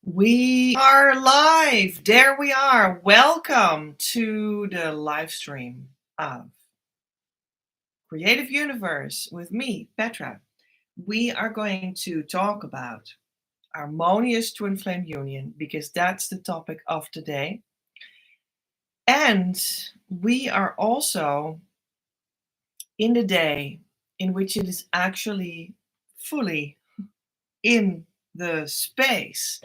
We are live. There we are. Welcome to the live stream of Creative Universe with me, Petra. We are going to talk about Harmonious Twin Flame Union because that's the topic of today. And we are also in the day in which it is actually fully in the space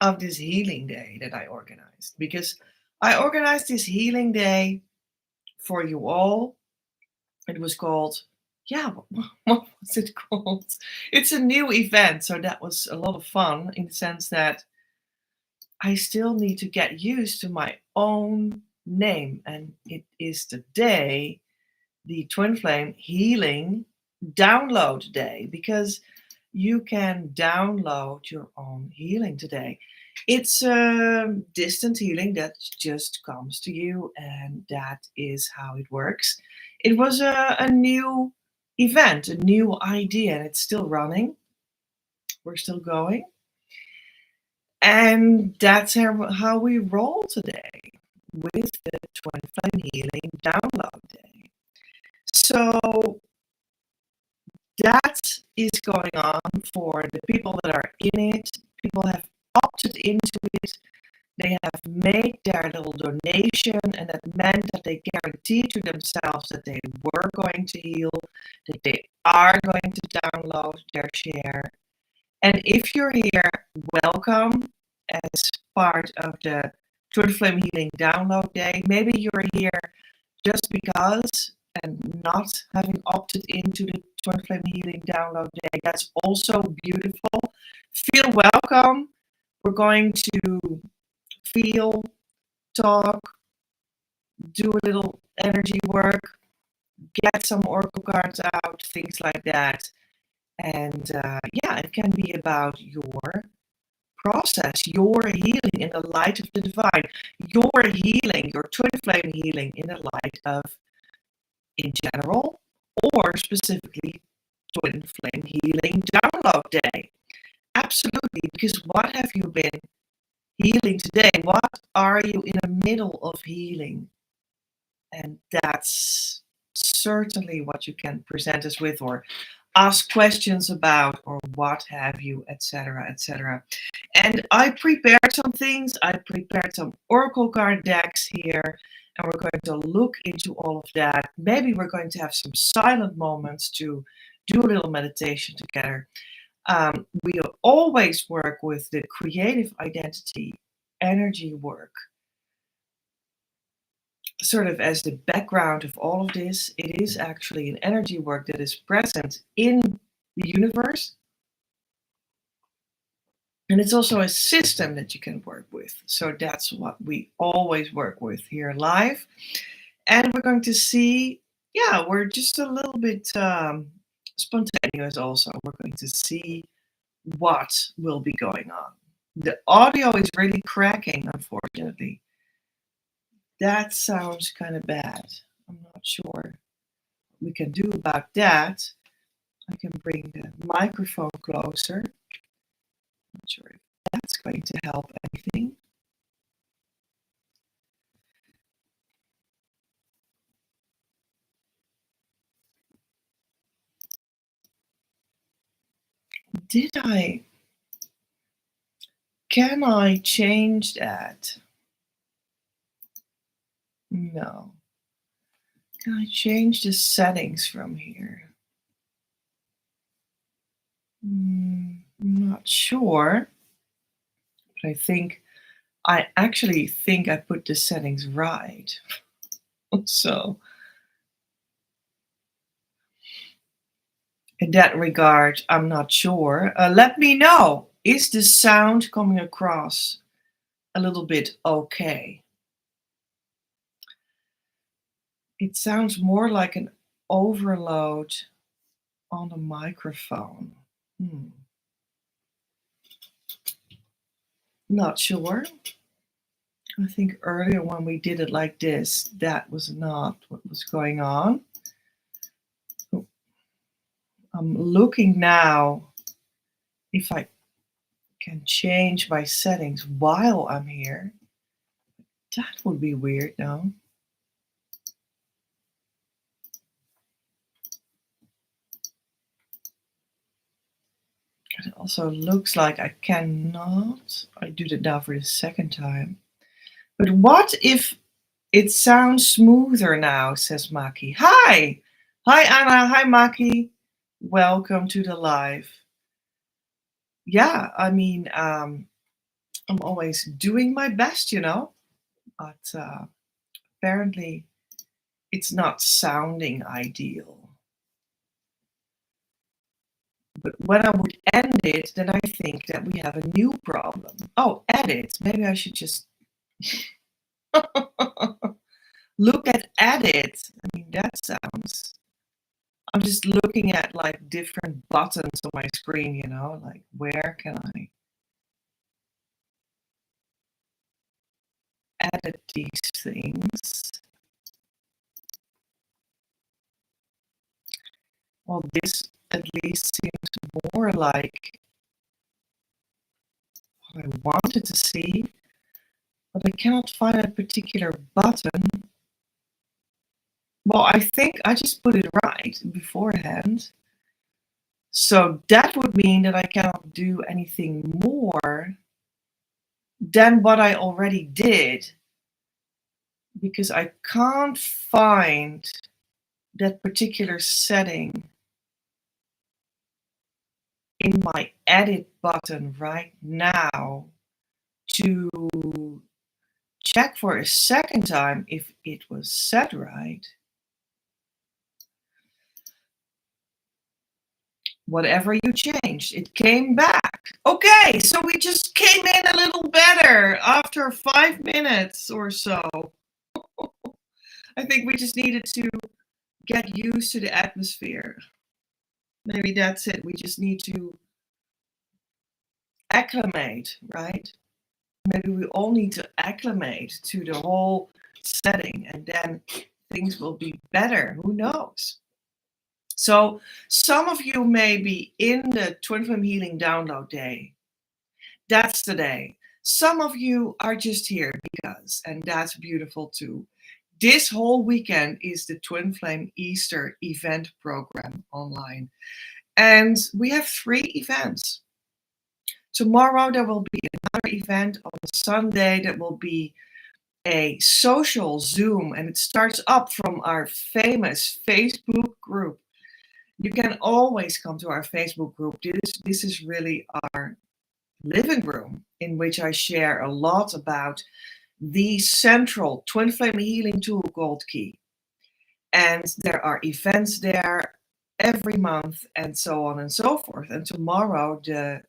of this healing day that I organized, because I organized this healing day for you all. It was called, what was it called? It's a new event, so that was a lot of fun in the sense that I still need to get used to my own name, and it is today the Twin Flame Healing Download Day, because you can download your own healing today. It's distant healing that just comes to you, and that is how it works. It was a new event, a new idea, and it's still running. We're still going. And that's how we roll today with the Twin Flame Healing Download Day. So that is going on for the people that are in it. People have opted into it. They have made their little donation, and that meant that they guaranteed to themselves that they were going to heal, that they are going to download their share. And if you're here, welcome as part of the Twin Flame Healing Download Day. Maybe you're here just because and not having opted into the Twin Flame Healing Download Day. That's also beautiful. Feel welcome. We're going to feel, talk, do a little energy work, get some oracle cards out, things like that. And it can be about your process, your healing in the light of the divine, your healing, your twin flame healing in the light of, in general, or specifically, Twin Flame Healing Download Day. Absolutely, because what have you been healing today? What are you in the middle of healing? And that's certainly what you can present us with, or ask questions about, or what have you, etc., etc. And I prepared some things. I prepared some oracle card decks here, and we're going to look into all of that. Maybe we're going to have some silent moments to do a little meditation together. We always work with the creative identity energy work sort of as the background of all of this. It is actually an energy work that is present in the universe. And it's also a system that you can work with. So that's what we always work with here live. And we're going to see, we're just a little bit spontaneous also. We're going to see what will be going on. The audio is really cracking, unfortunately. That sounds kind of bad. I'm not sure what we can do about that. I can bring the microphone closer. Not sure if that's going to help anything. Can I change that? No. Can I change the settings from here? I'm not sure. But I actually think I put the settings right. So in that regard, I'm not sure. Let me know. Is the sound coming across a little bit okay? It sounds more like an overload on the microphone. Not sure. I think earlier when we did it like this, that was not what was going on. I'm looking now if I can change my settings while I'm here. That would be weird, no? It also looks like I cannot. I do that now for the second time. But what if it sounds smoother now, says Maki. Hi! Hi, Anna. Hi, Maki. Welcome to the live. Yeah, I mean, I'm always doing my best, but apparently it's not sounding ideal. But when I would end it, then I think that we have a new problem. Oh, edit. Maybe I should just look at edit. I mean, that sounds... I'm just looking at like different buttons on my screen, like where can I edit these things? Well, this at least seems more like what I wanted to see, but I cannot find a particular button. Well, I think I just put it right beforehand. So that would mean that I cannot do anything more than what I already did, because I can't find that particular setting in my edit button right now to check for a second time if it was set right. Whatever you changed, it came back. Okay, so we just came in a little better after 5 minutes or so. I think we just needed to get used to the atmosphere. Maybe that's it. We just need to acclimate, right? Maybe we all need to acclimate to the whole setting, and then things will be better. Who knows? So some of you may be in the Twin Flame Healing Download Day. That's the day. Some of you are just here because, and that's beautiful too. This whole weekend is the Twin Flame Easter event program online. And we have 3 events. Tomorrow there will be another event. On Sunday there will be a social Zoom, and it starts up from our famous Facebook group. You can always come to our Facebook group. This is really our living room in which I share a lot about the central Twin Flame Healing tool Gold Key. And there are events there every month and so on and so forth. And tomorrow the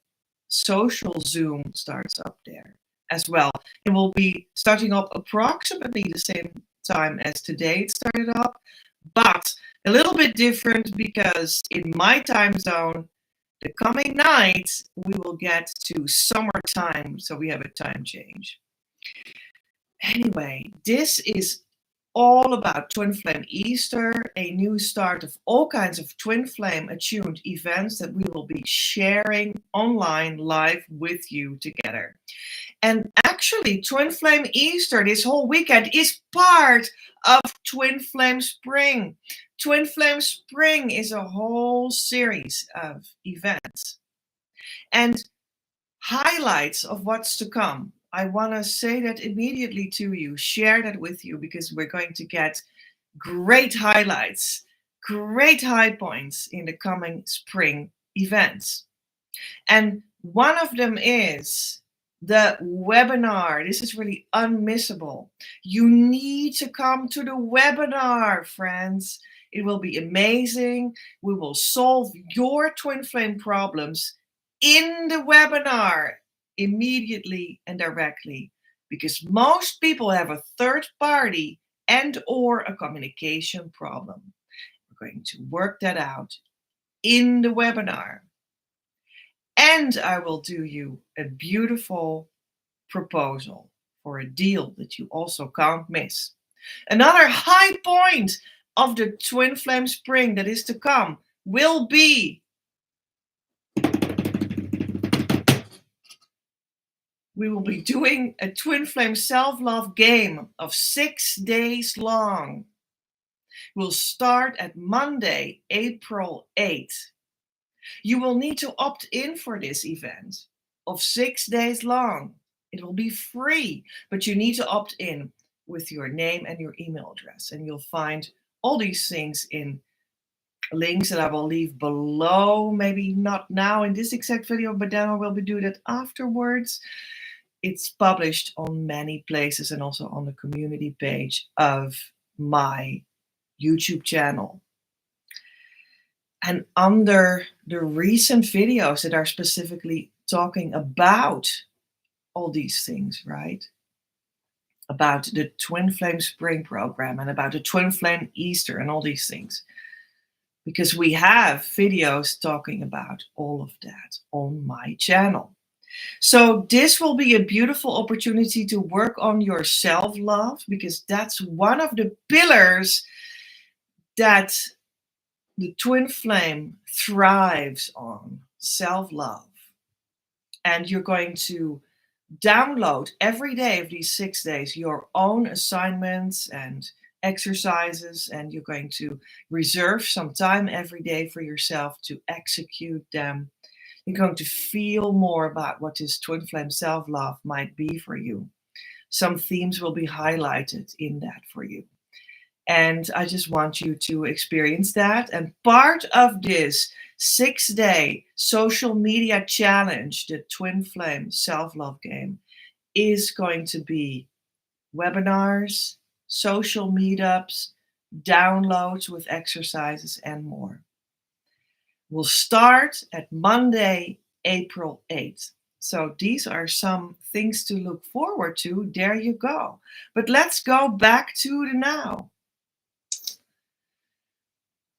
social Zoom starts up there as well. It will be starting up approximately the same time as today it started up, but a little bit different because in my time zone, the coming night, we will get to summertime, so we have a time change. Anyway, this is all about Twin Flame Easter, a new start of all kinds of Twin Flame attuned events that we will be sharing online live with you together. And actually, Twin Flame Easter this whole weekend is part of Twin Flame Spring. Twin Flame Spring is a whole series of events and highlights of what's to come. I want to say that immediately to you, share that with you, because we're going to get great highlights, great high points in the coming spring events. And one of them is the webinar. This is really unmissable. You need to come to the webinar, friends. It will be amazing. We will solve your twin flame problems in the webinar immediately and directly, because most people have a third party and or a communication problem. We're going to work that out in the webinar. And I will do you a beautiful proposal for a deal that you also can't miss. Another high point of the Twin Flame Spring that is to come will be we will be doing a twin flame self-love game of 6 days long. We'll start at Monday, April 8th. You will need to opt in for this event of 6 days long. It will be free, but you need to opt in with your name and your email address. And you'll find all these things in links that I will leave below. Maybe not now in this exact video, but then I will be doing it afterwards. It's published on many places and also on the community page of my YouTube channel. And under the recent videos that are specifically talking about all these things, right? About the Twin Flame Spring program and about the Twin Flame Easter and all these things. Because we have videos talking about all of that on my channel. So this will be a beautiful opportunity to work on your self-love, because that's one of the pillars that the twin flame thrives on, self-love. And you're going to download every day of these 6 days your own assignments and exercises, and you're going to reserve some time every day for yourself to execute them. You're going to feel more about what this twin flame self-love might be for you. Some themes will be highlighted in that for you. And I just want you to experience that. And part of this 6-day social media challenge, the Twin Flame Self-Love Game, is going to be webinars, social meetups, downloads with exercises, and more. We'll start at Monday, April 8th. So these are some things to look forward to. There you go. But let's go back to the now.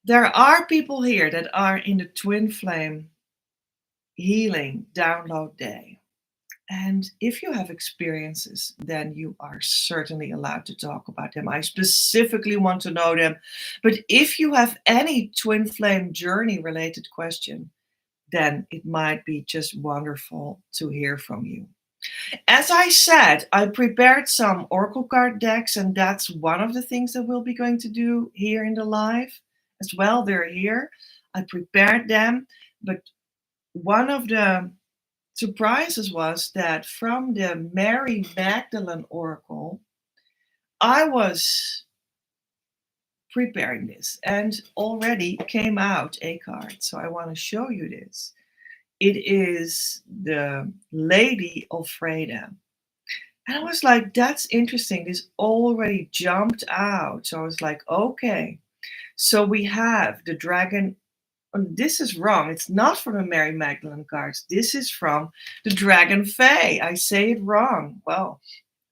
There are people here that are in the Twin Flame Healing Download Day. And if you have experiences, then you are certainly allowed to talk about them. I specifically want to know them. But if you have any twin flame journey related question, then it might be just wonderful to hear from you. As I said, I prepared some oracle card decks, and that's one of the things that we'll be going to do here in the live as well. They're here. I prepared them, but one of the surprises was that from the Mary Magdalene Oracle, I was preparing this and already came out a card. So I want to show you this. It is the Lady Alfreda. And I was like, that's interesting. This already jumped out. So I was like, okay. So we have the dragon. This is wrong. It's not from the Mary Magdalene cards. This is from the Dragon Fae. I say it wrong. Well,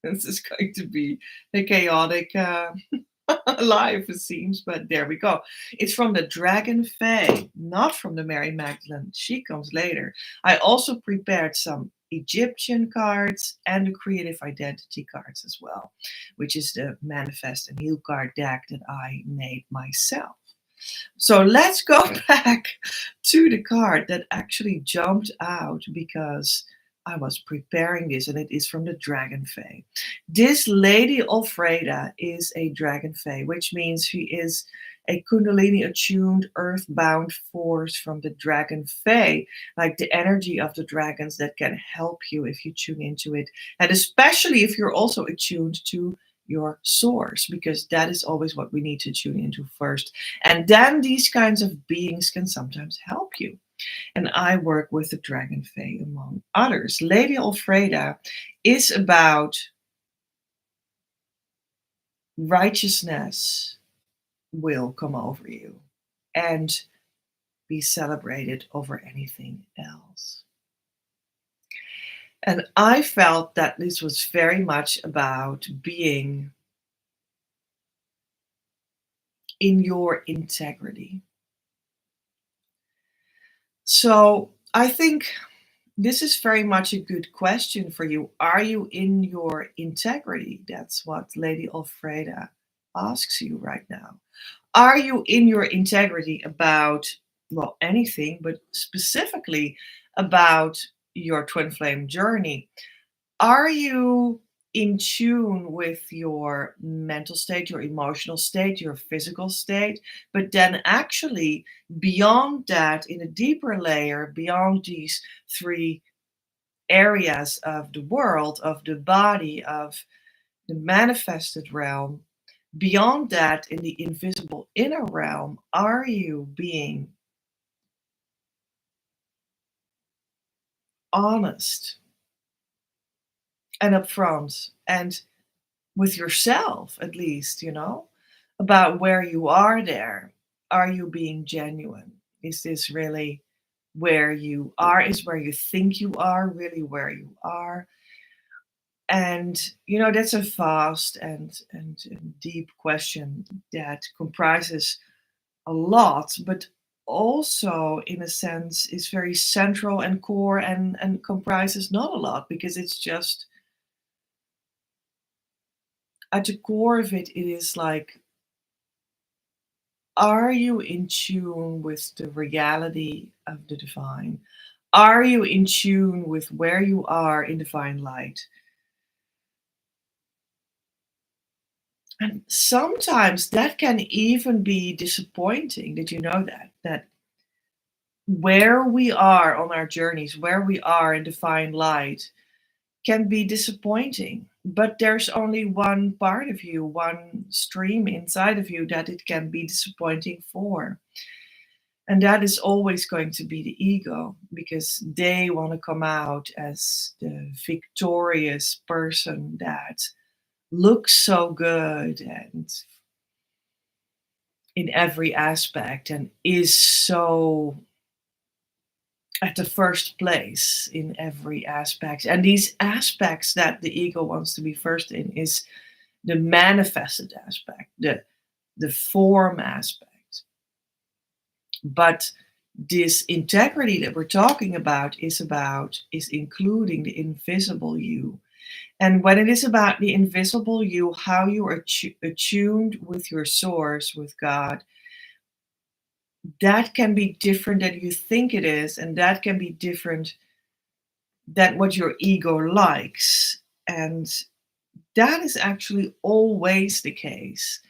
this is going to be a chaotic life, it seems, but there we go. It's from the Dragon Fae, not from the Mary Magdalene. She comes later. I also prepared some Egyptian cards and the Creative Identity cards as well, which is the Manifest and Heal card deck that I made myself. So let's go back to the card that actually jumped out because I was preparing this, and it is from the Dragon Fae. This Lady Alfreda is a Dragon Fae, which means she is a Kundalini attuned, earthbound force from the Dragon Fae, like the energy of the dragons that can help you if you tune into it, and especially if you're also attuned to your source, because that is always what we need to tune into first. And then these kinds of beings can sometimes help you. And I work with the Dragon Fae among others. Lady Alfreda is about righteousness will come over you and be celebrated over anything else. And I felt that this was very much about being in your integrity. So I think this is very much a good question for you. Are you in your integrity? That's what Lady Alfreda asks you right now. Are you in your integrity about, well, anything, but specifically about your twin flame journey? Are you in tune with your mental state, your emotional state, your physical state? But then, actually, beyond that, in a deeper layer, beyond these three areas of the world, of the body, of the manifested realm, beyond that, in the invisible inner realm, are you being honest and upfront and with yourself, at least, about where you are there? Are you being genuine? Is this really where you are? Is where you think you are really where you are? And that's a vast and deep question that comprises a lot, but also, in a sense, is very central and core, and comprises not a lot, because it's just at the core of it. It is like, are you in tune with the reality of the divine? Are you in tune with where you are in divine light? And sometimes that can even be disappointing. Did you know that where we are on our journeys, where we are in divine light, can be disappointing. But there's only one part of you, one stream inside of you that it can be disappointing for. And that is always going to be the ego, because they want to come out as the victorious person that looks so good and in every aspect, and is so at the first place in every aspect. And these aspects that the ego wants to be first in is the manifested aspect, the form aspect. But this integrity that we're talking about is including the invisible you. And when it is about the invisible you, how you are attuned with your source, with God, that can be different than you think it is, and that can be different than what your ego likes. And that is actually always the case.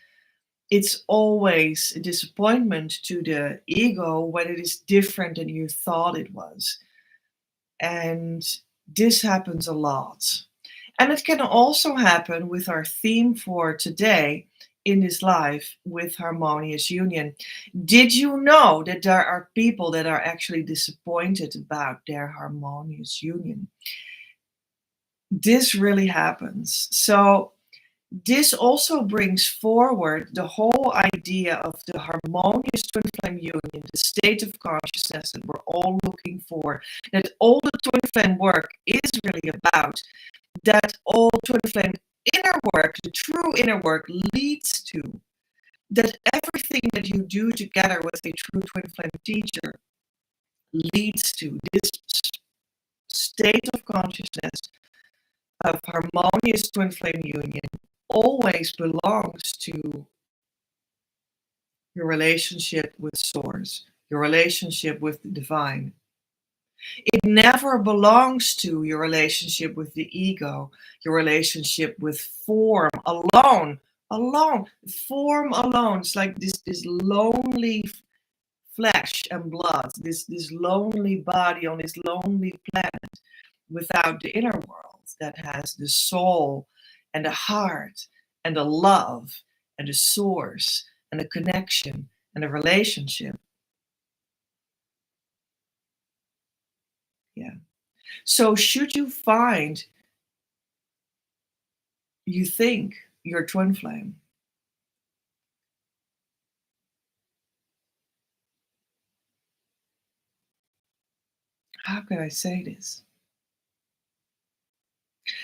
It's always a disappointment to the ego when it is different than you thought it was. And this happens a lot. And it can also happen with our theme for today in this life, with harmonious union. Did you know that there are people that are actually disappointed about their harmonious union? This really happens. So this also brings forward the whole idea of the harmonious twin flame union, the state of consciousness that we're all looking for, that all the twin flame work is really about, that all twin flame inner work, the true inner work, leads to, that everything that you do together with a true twin flame teacher leads to this state of consciousness of harmonious twin flame union, always belongs to your relationship with source, your relationship with the divine. It never belongs to your relationship with the ego, your relationship with form alone. Alone. Form alone. It's like this lonely flesh and blood, this lonely body on this lonely planet, without the inner world that has the soul and the heart and the love and the source and the connection and the relationship. Yeah. So should you find, you think, your twin flame, how can I say this?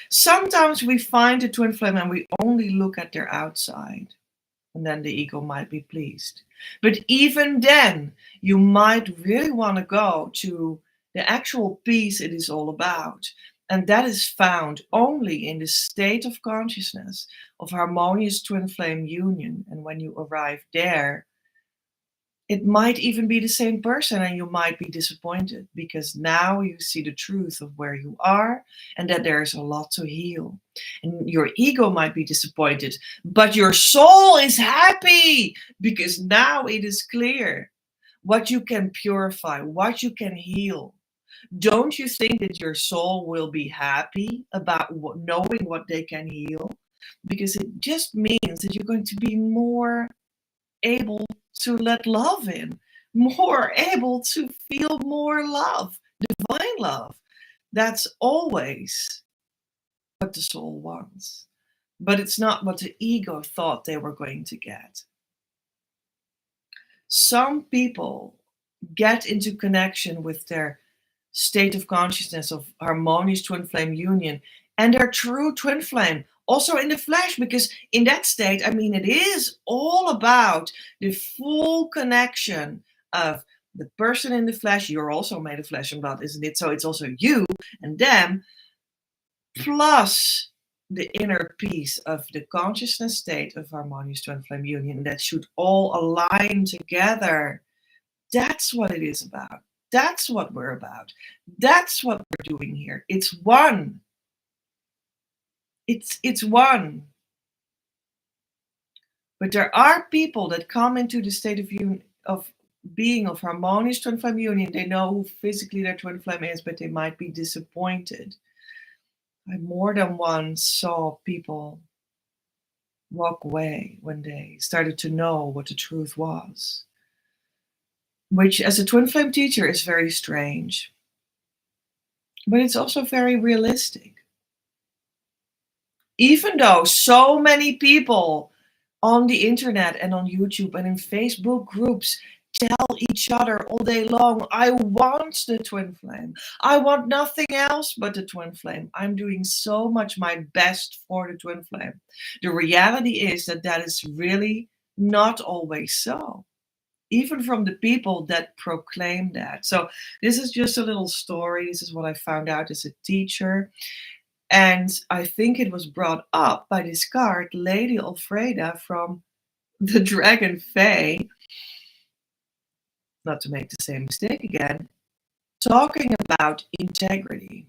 Sometimes we find a twin flame and we only look at their outside, and then the ego might be pleased. But even then, you might really want to go to the actual peace it is all about. And that is found only in the state of consciousness of harmonious twin flame union. And when you arrive there, It might even be the same person, and you might be disappointed because now you see the truth of where you are and that there's a lot to heal. And your ego might be disappointed, but your soul is happy because now it is clear what you can purify, what you can heal. Don't you think that your soul will be happy about knowing what they can heal? Because it just means that you're going to be more able to let love in, more able to feel more love, divine love. That's always what the soul wants. But it's not what the ego thought they were going to get. Some people get into connection with their state of consciousness of harmonious twin flame union and their true twin flame also in the flesh, because in that state, I mean, it is all about the full connection of the person in the flesh. You're also made of flesh and blood, isn't it? So it's also you and them, plus the inner peace of the consciousness state of harmonious twin flame union that should all align together. That's what it is about. That's what we're about. That's what we're doing here. It's one. It's one. But there are people that come into the state of being of harmonious twin flame union. They know who physically their twin flame is, but they might be disappointed. I more than once saw people walk away when they started to know what the truth was, which as a twin flame teacher is very strange, but it's also very realistic. Even though so many people on the internet and on YouTube and in Facebook groups tell each other all day long, I want the twin flame. I want nothing else but the twin flame. I'm doing so much my best for the twin flame. The reality is that that is really not always so, even from the people that proclaim that. So this is just a little story. This is what I found out as a teacher. And I think it was brought up by this card, Lady Alfreda from the Dragon Fae, not to make the same mistake again, talking about integrity.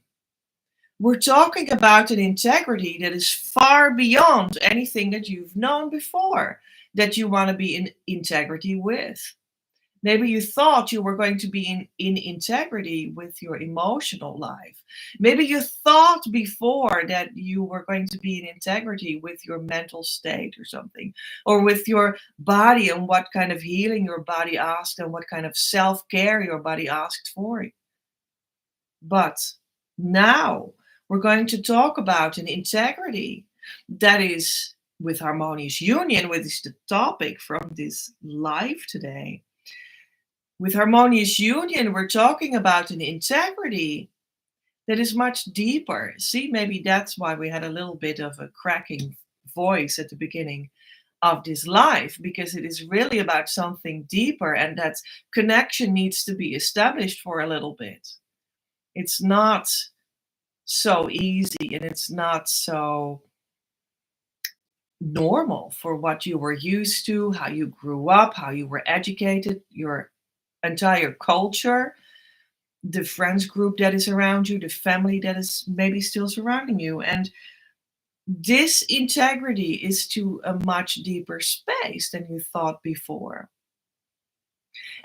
We're talking about an integrity that is far beyond anything that you've known before, that you want to be in integrity with. Maybe you thought you were going to be in integrity with your emotional life. Maybe you thought before that you were going to be in integrity with your mental state or something, or with your body and what kind of healing your body asked and what kind of self-care your body asked for. But now we're going to talk about an integrity that is with harmonious union, which is the topic from this live today. With harmonious union, we're talking about an integrity that is much deeper. See, maybe that's why we had a little bit of a cracking voice at the beginning of this live, because it is really about something deeper, and that connection needs to be established for a little bit. It's not so easy, and it's not so normal for what you were used to, how you grew up, how you were educated, your entire culture, the friends group that is around you, the family that is maybe still surrounding you. And this integrity is to a much deeper space than you thought before.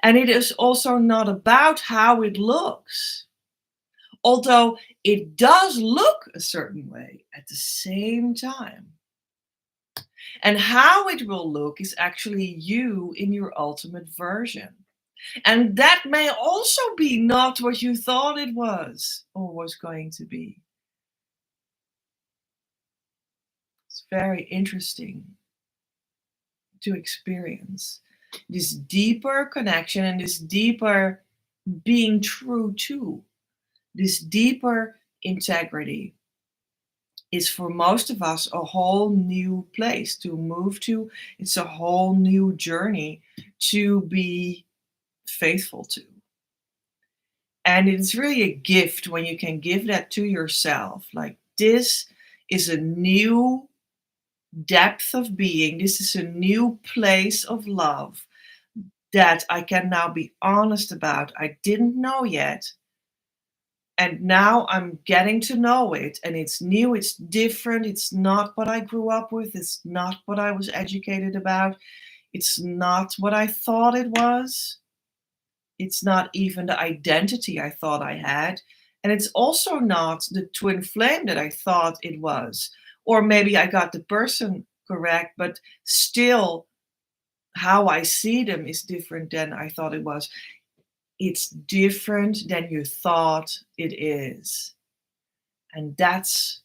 And it is also not about how it looks, although it does look a certain way at the same time. And how it will look is actually you in your ultimate version. And that may also be not what you thought it was or was going to be. It's very interesting to experience this deeper connection and this deeper being true to, this deeper integrity is for most of us a whole new place to move to. It's a whole new journey to be faithful to. And it's really a gift when you can give that to yourself. Like, this is a new depth of being. This is a new place of love that I can now be honest about. I didn't know yet. And now I'm getting to know it, and it's new, it's different, it's not what I grew up with, it's not what I was educated about, it's not what I thought it was, it's not even the identity I thought I had, and it's also not the twin flame that I thought it was. Or maybe I got the person correct, but still, how I see them is different than I thought it was. It's different than you thought it is. And that's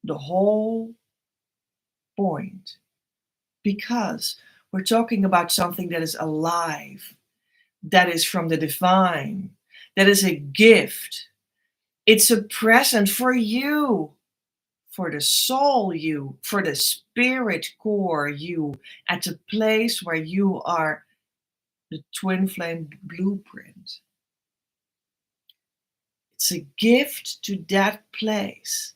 the whole point. Because we're talking about something that is alive, that is from the divine, that is a gift. It's a present for you, for the soul you, for the spirit core you, at the place where you are the twin flame blueprint. It's a gift to that place.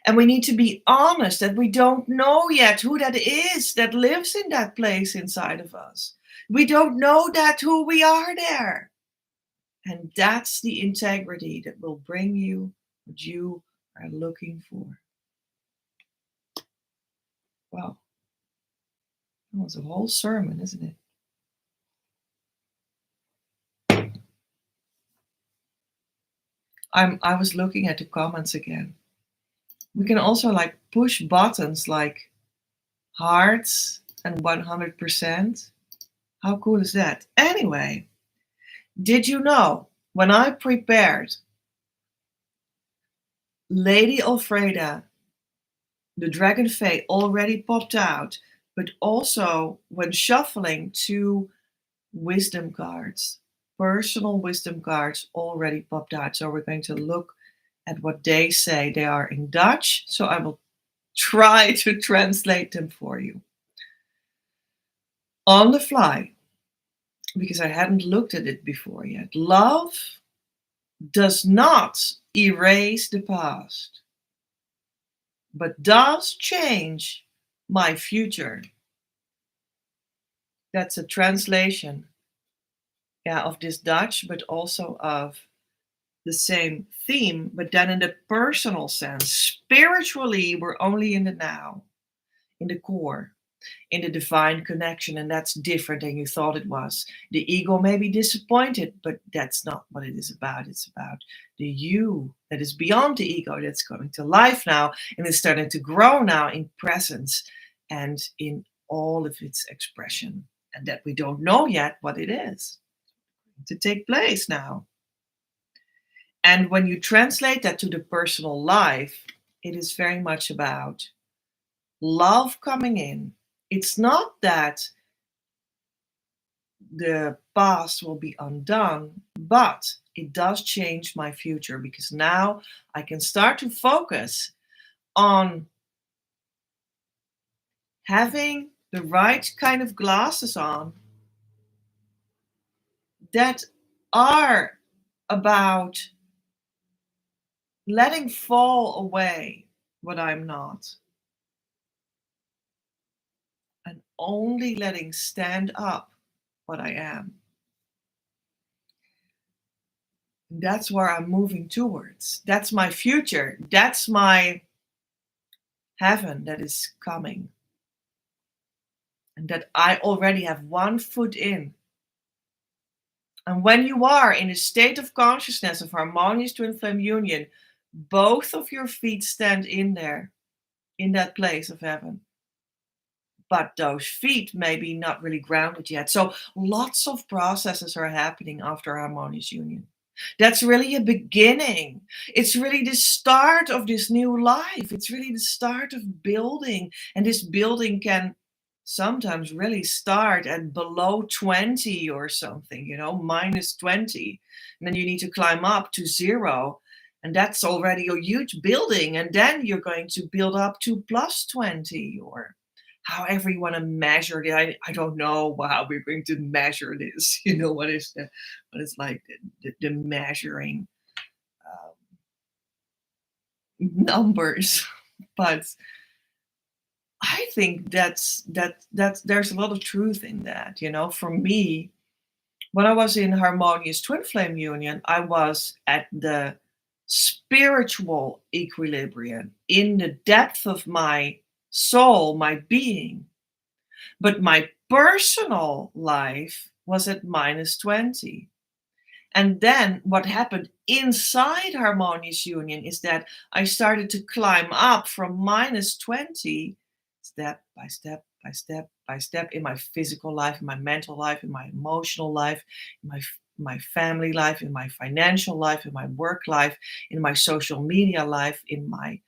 And we need to be honest that we don't know yet who that is that lives in that place inside of us. We don't know that who we are there. And that's the integrity that will bring you what you are looking for. Wow. That was a whole sermon, isn't it? I was looking at the comments again. We can also like push buttons like hearts and 100%. How cool is that? Anyway, did you know when I prepared Lady Alfreda, the Dragon Fae already popped out, but also when shuffling 2 wisdom cards, personal wisdom cards already popped out. So we're going to look at what they say. They are in Dutch, so I will try to translate them for you. On the fly, because I hadn't looked at it before yet. Love does not erase the past, but does change my future. That's a translation, of this Dutch, but also of the same theme, but then in the personal sense. Spiritually, we're only in the now, in the core, in the divine connection, and that's different than you thought it was. The ego may be disappointed, but that's not what it is about. It's about the you that is beyond the ego, that's coming to life now and is starting to grow now in presence and in all of its expression, and that we don't know yet what it is to take place now. And when you translate that to the personal life, it is very much about love coming in. It's not that the past will be undone, but it does change my future, because now I can start to focus on having the right kind of glasses on that are about letting fall away what I'm not, and only letting stand up what I am. That's where I'm moving towards. That's my future. That's my heaven that is coming. And that I already have one foot in. And when you are in a state of consciousness of harmonious twin flame union, both of your feet stand in there, in that place of heaven. But those feet may be not really grounded yet. So lots of processes are happening after harmonious union. That's really a beginning. It's really the start of this new life. It's really the start of building. And this building can sometimes really start at below 20 or something, minus 20. And then you need to climb up to 0. And that's already a huge building. And then you're going to build up to plus 20, or however you want to measure it. I don't know how we're going to measure this. What is like the measuring numbers. But I think that there's a lot of truth in that. For me, When I was in Harmonious Twin Flame Union, I was at the spiritual equilibrium, in the depth of my soul, my being. But my personal life was at -20. And then what happened inside Harmonious Union is that I started to climb up from -20, step by step by step by step, in my physical life, in my mental life, in my emotional life, in my family life, in my financial life, in my work life, in my social media life, in my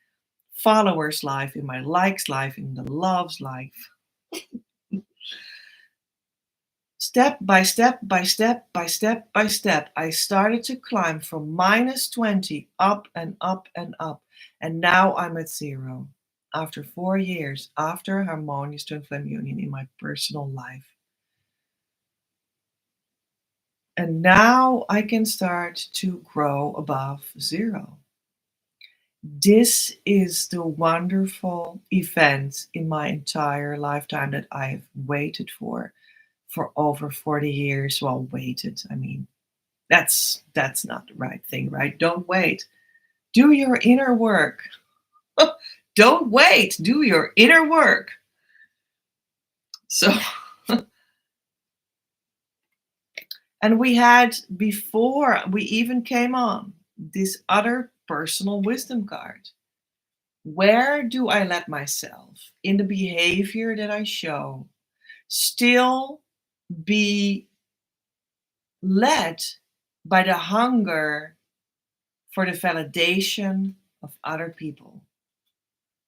followers' life, in my likes life, in the loves life. Step by step by step by step by step, I started to climb from -20 up and up and up. And now I'm at 0 after 4 years after Harmonious Twin Flame Union in my personal life. And now I can start to grow above 0. This is the wonderful event in my entire lifetime that I've waited for over 40 years. Well, waited, I mean, that's not the right thing, right? Don't wait. Do your inner work. Don't wait. Do your inner work. So, and we had, before we even came on, this other personal wisdom card. Where do I let myself, in the behavior that I show, still be led by the hunger for the validation of other people?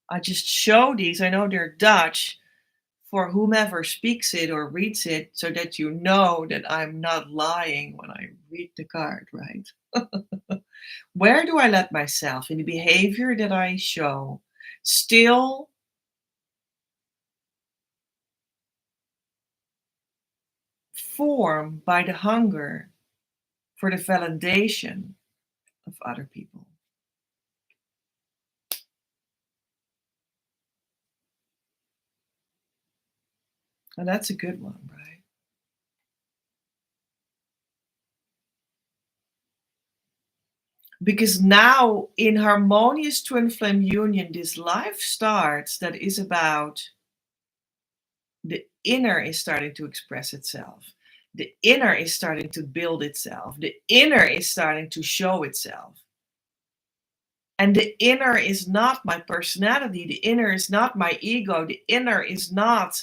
I just show these, I know they're Dutch, for whomever speaks it or reads it, so that you know that I'm not lying when I read the card, right? Where do I let myself, in the behavior that I show, still form by the hunger for the validation of other people? And that's a good one, right? Because now in Harmonious Twin Flame Union, this life starts that is about the inner is starting to express itself. The inner is starting to build itself. The inner is starting to show itself. And the inner is not my personality. The inner is not my ego. The inner is not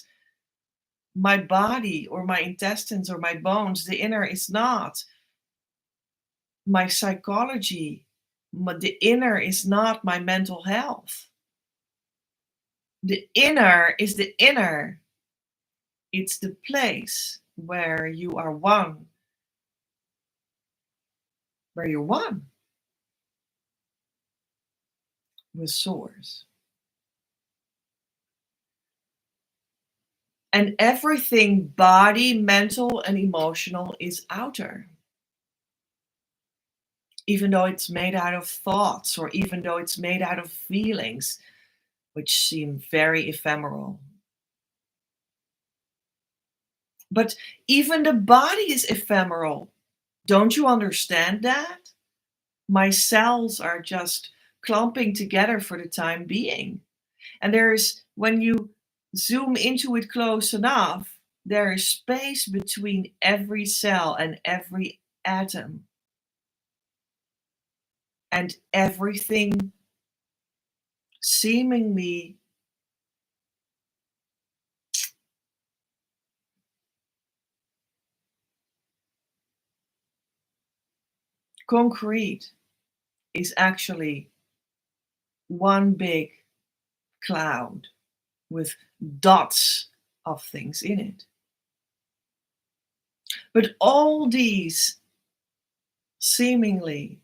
my body or my intestines or my bones. The inner is not my psychology. The inner is not my mental health. The inner is the inner. It's the place where you are one. Where you're one with Source. And everything body, mental, and emotional is outer. Even though it's made out of thoughts, or even though it's made out of feelings, which seem very ephemeral. But even the body is ephemeral. Don't you understand that? My cells are just clumping together for the time being. And there's, when you zoom into it close enough, there is space between every cell and every atom. And everything seemingly concrete is actually one big cloud with dots of things in it. But all these seemingly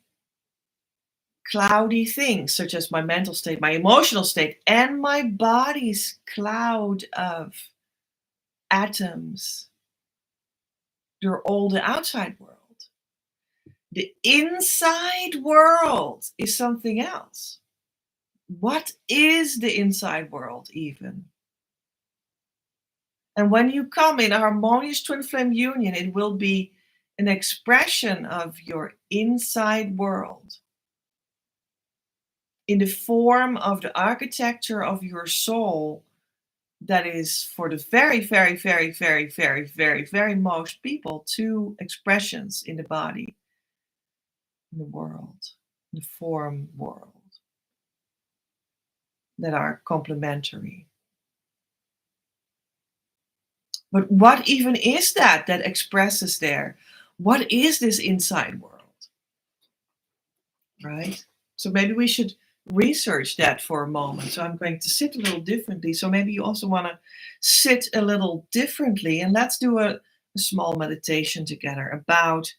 cloudy things, such as my mental state, my emotional state, and my body's cloud of atoms, they're all the outside world. The inside world is something else. What is the inside world even? And when you come in a Harmonious Twin Flame Union, it will be an expression of your inside world in the form of the architecture of your soul that is for the very, very, very, very, very, very, very most people, two expressions in the body, in the world, the form world, that are complementary. But what even is that expresses there? What is this inside world? Right? So maybe we should research that for a moment. So I'm going to sit a little differently. So maybe you also want to sit a little differently, and let's do a small meditation together about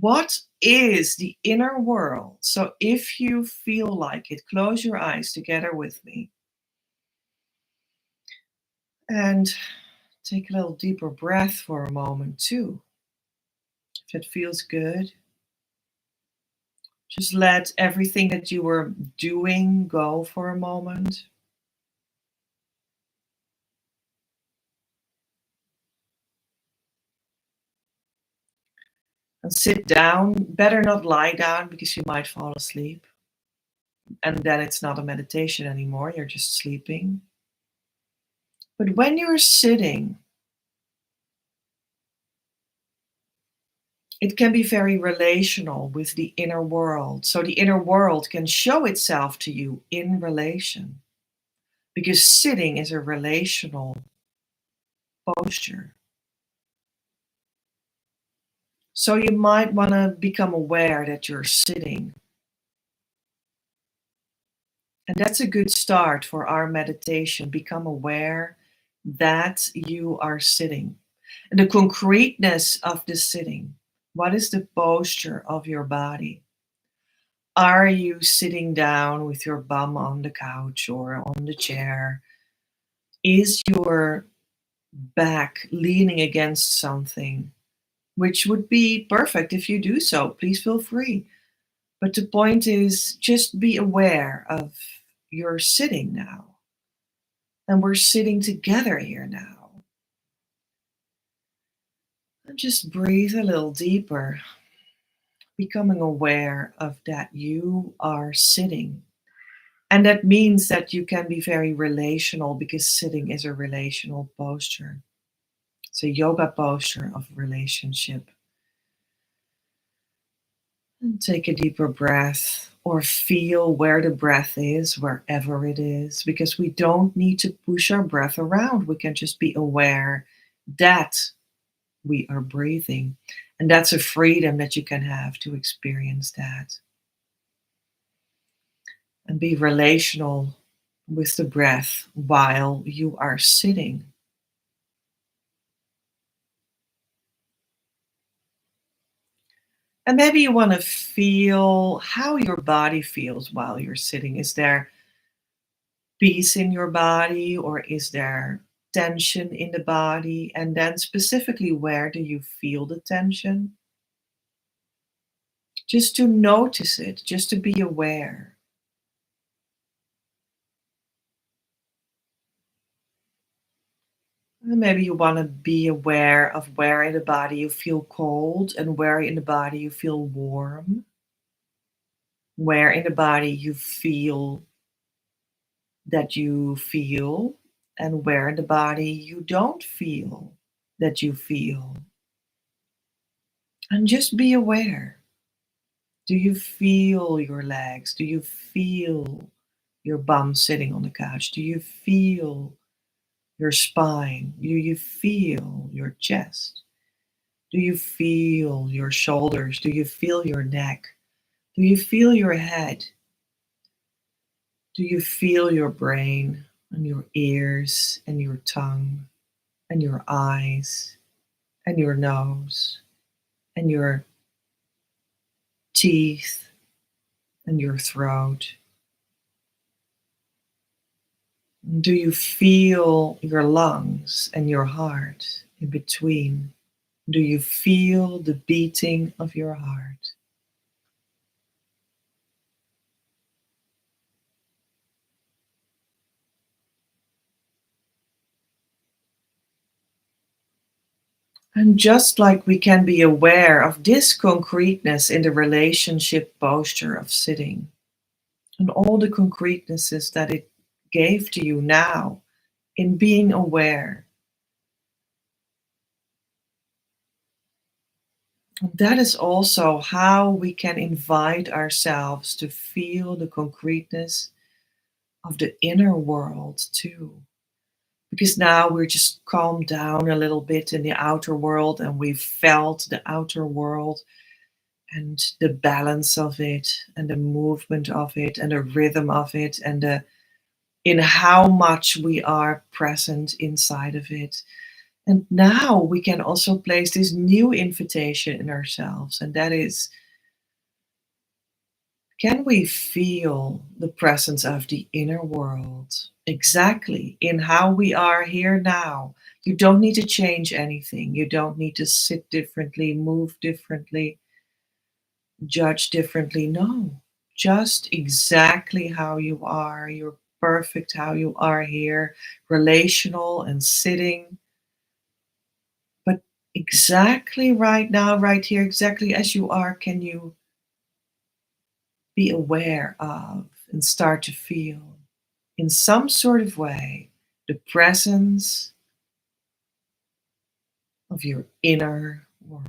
what is the inner world. So if you feel like it, close your eyes together with me and take a little deeper breath for a moment too. If it feels good, just let everything that you were doing go for a moment. And sit down. Better not lie down because you might fall asleep. And then it's not a meditation anymore. You're just sleeping. But when you're sitting, it can be very relational with the inner world. So the inner world can show itself to you in relation because sitting is a relational posture. So you might want to become aware that you're sitting. And that's a good start for our meditation. Become aware that you are sitting. And the concreteness of the sitting. What is the posture of your body? Are you sitting down with your bum on the couch or on the chair? Is your back leaning against something? Which would be perfect if you do so. Please feel free. But the point is just be aware of your sitting now. And we're sitting together here now. And just breathe a little deeper, becoming aware of that you are sitting. And that means that you can be very relational because sitting is a relational posture. It's a yoga posture of relationship. And take a deeper breath or feel where the breath is, wherever it is, because we don't need to push our breath around. We can just be aware that we are breathing. And that's a freedom that you can have to experience that. And be relational with the breath while you are sitting. And maybe you want to feel how your body feels while you're sitting. Is there peace in your body or is there tension in the body? And then specifically, where do you feel the tension? Just to notice it, just to be aware. And maybe you want to be aware of where in the body you feel cold and where in the body you feel warm, where in the body you feel that you feel, and where in the body you don't feel that you feel. And just be aware. Do you feel your legs? Do you feel your bum sitting on the couch? Do you feel your spine? Do you feel your chest? Do you feel your shoulders? Do you feel your neck? Do you feel your head? Do you feel your brain and your ears and your tongue and your eyes and your nose and your teeth and your throat? Do you feel your lungs and your heart in between? Do you feel the beating of your heart? And just like we can be aware of this concreteness in the relationship posture of sitting, and all the concretenesses that it gave to you now in being aware, that is also how we can invite ourselves to feel the concreteness of the inner world too. Because now we're just calmed down a little bit in the outer world and we've felt the outer world and the balance of it and the movement of it and the rhythm of it and the in how much we are present inside of it. And now we can also place this new invitation in ourselves, and that is, can we feel the presence of the inner world exactly in how we are here now? You don't need to change anything. You don't need to sit differently, move differently, judge differently. No, just exactly how you are. You're perfect how you are here, relational and sitting. But exactly right now, right here, exactly as you are, can you be aware of and start to feel in some sort of way the presence of your inner world.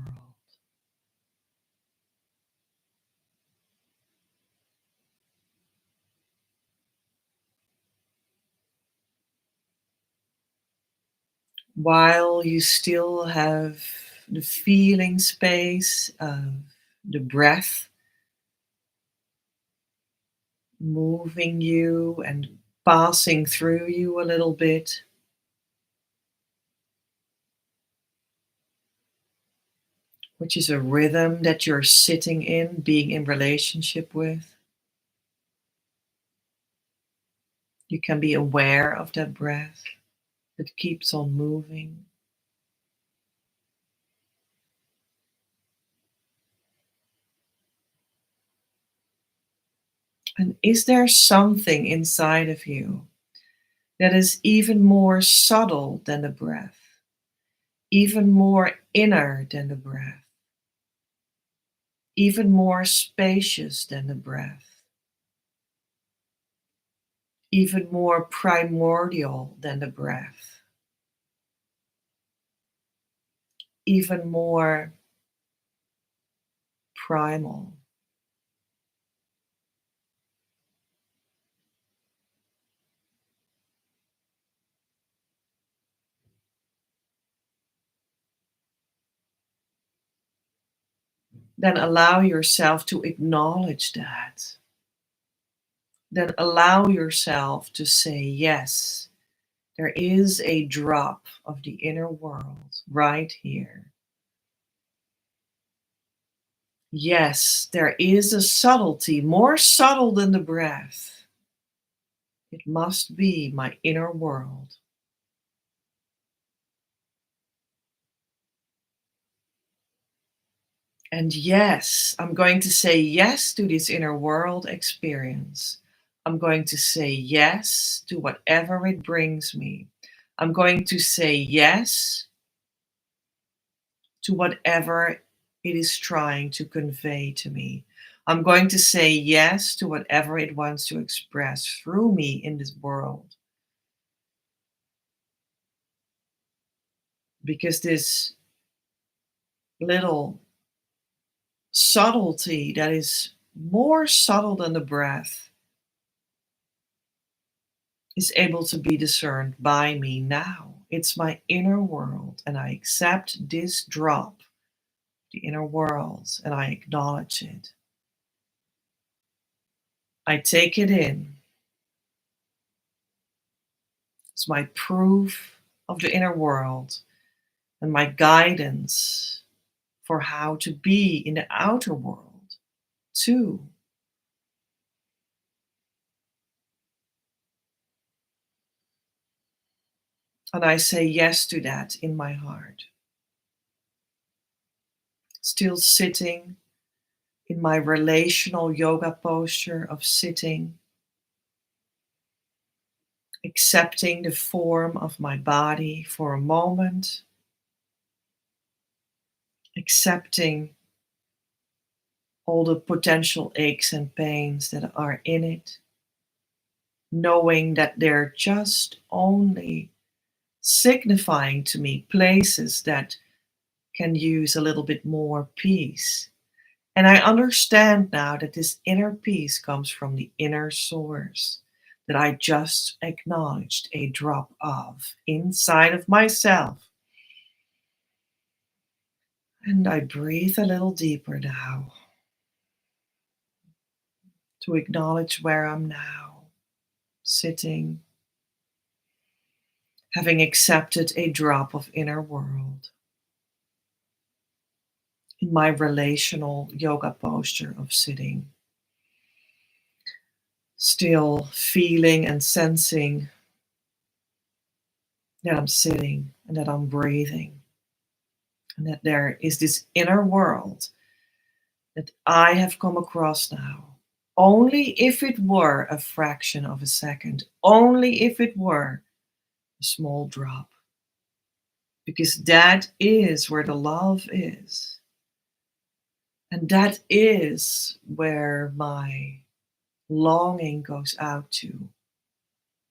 While you still have the feeling space of the breath moving you and passing through you a little bit, which is a rhythm that you're sitting in, being in relationship with. You can be aware of that breath that keeps on moving. And is there something inside of you that is even more subtle than the breath, even more inner than the breath, even more spacious than the breath, even more primordial than the breath, even more primal? Then allow yourself to acknowledge that. Then allow yourself to say, yes, there is a drop of the inner world right here. Yes, there is a subtlety, more subtle than the breath. It must be my inner world. And yes, I'm going to say yes to this inner world experience. I'm going to say yes to whatever it brings me. I'm going to say yes to whatever it is trying to convey to me. I'm going to say yes to whatever it wants to express through me in this world. Because this little subtlety that is more subtle than the breath is able to be discerned by me now. It's my inner world, and I accept this drop, the inner world, and I acknowledge it. I take it in. It's my proof of the inner world and my guidance for how to be in the outer world too. And I say yes to that in my heart. Still sitting in my relational yoga posture of sitting, accepting the form of my body for a moment, accepting all the potential aches and pains that are in it, knowing that they're just only signifying to me places that can use a little bit more peace. And I understand now that this inner peace comes from the inner source that I just acknowledged a drop of inside of myself. And I breathe a little deeper now to acknowledge where I'm now sitting, having accepted a drop of inner world in my relational yoga posture of sitting, still feeling and sensing that I'm sitting and that I'm breathing, and that there is this inner world that I have come across now. Only if it were a fraction of a second, only if it were a small drop, because that is where the love is. And that is where my longing goes out to.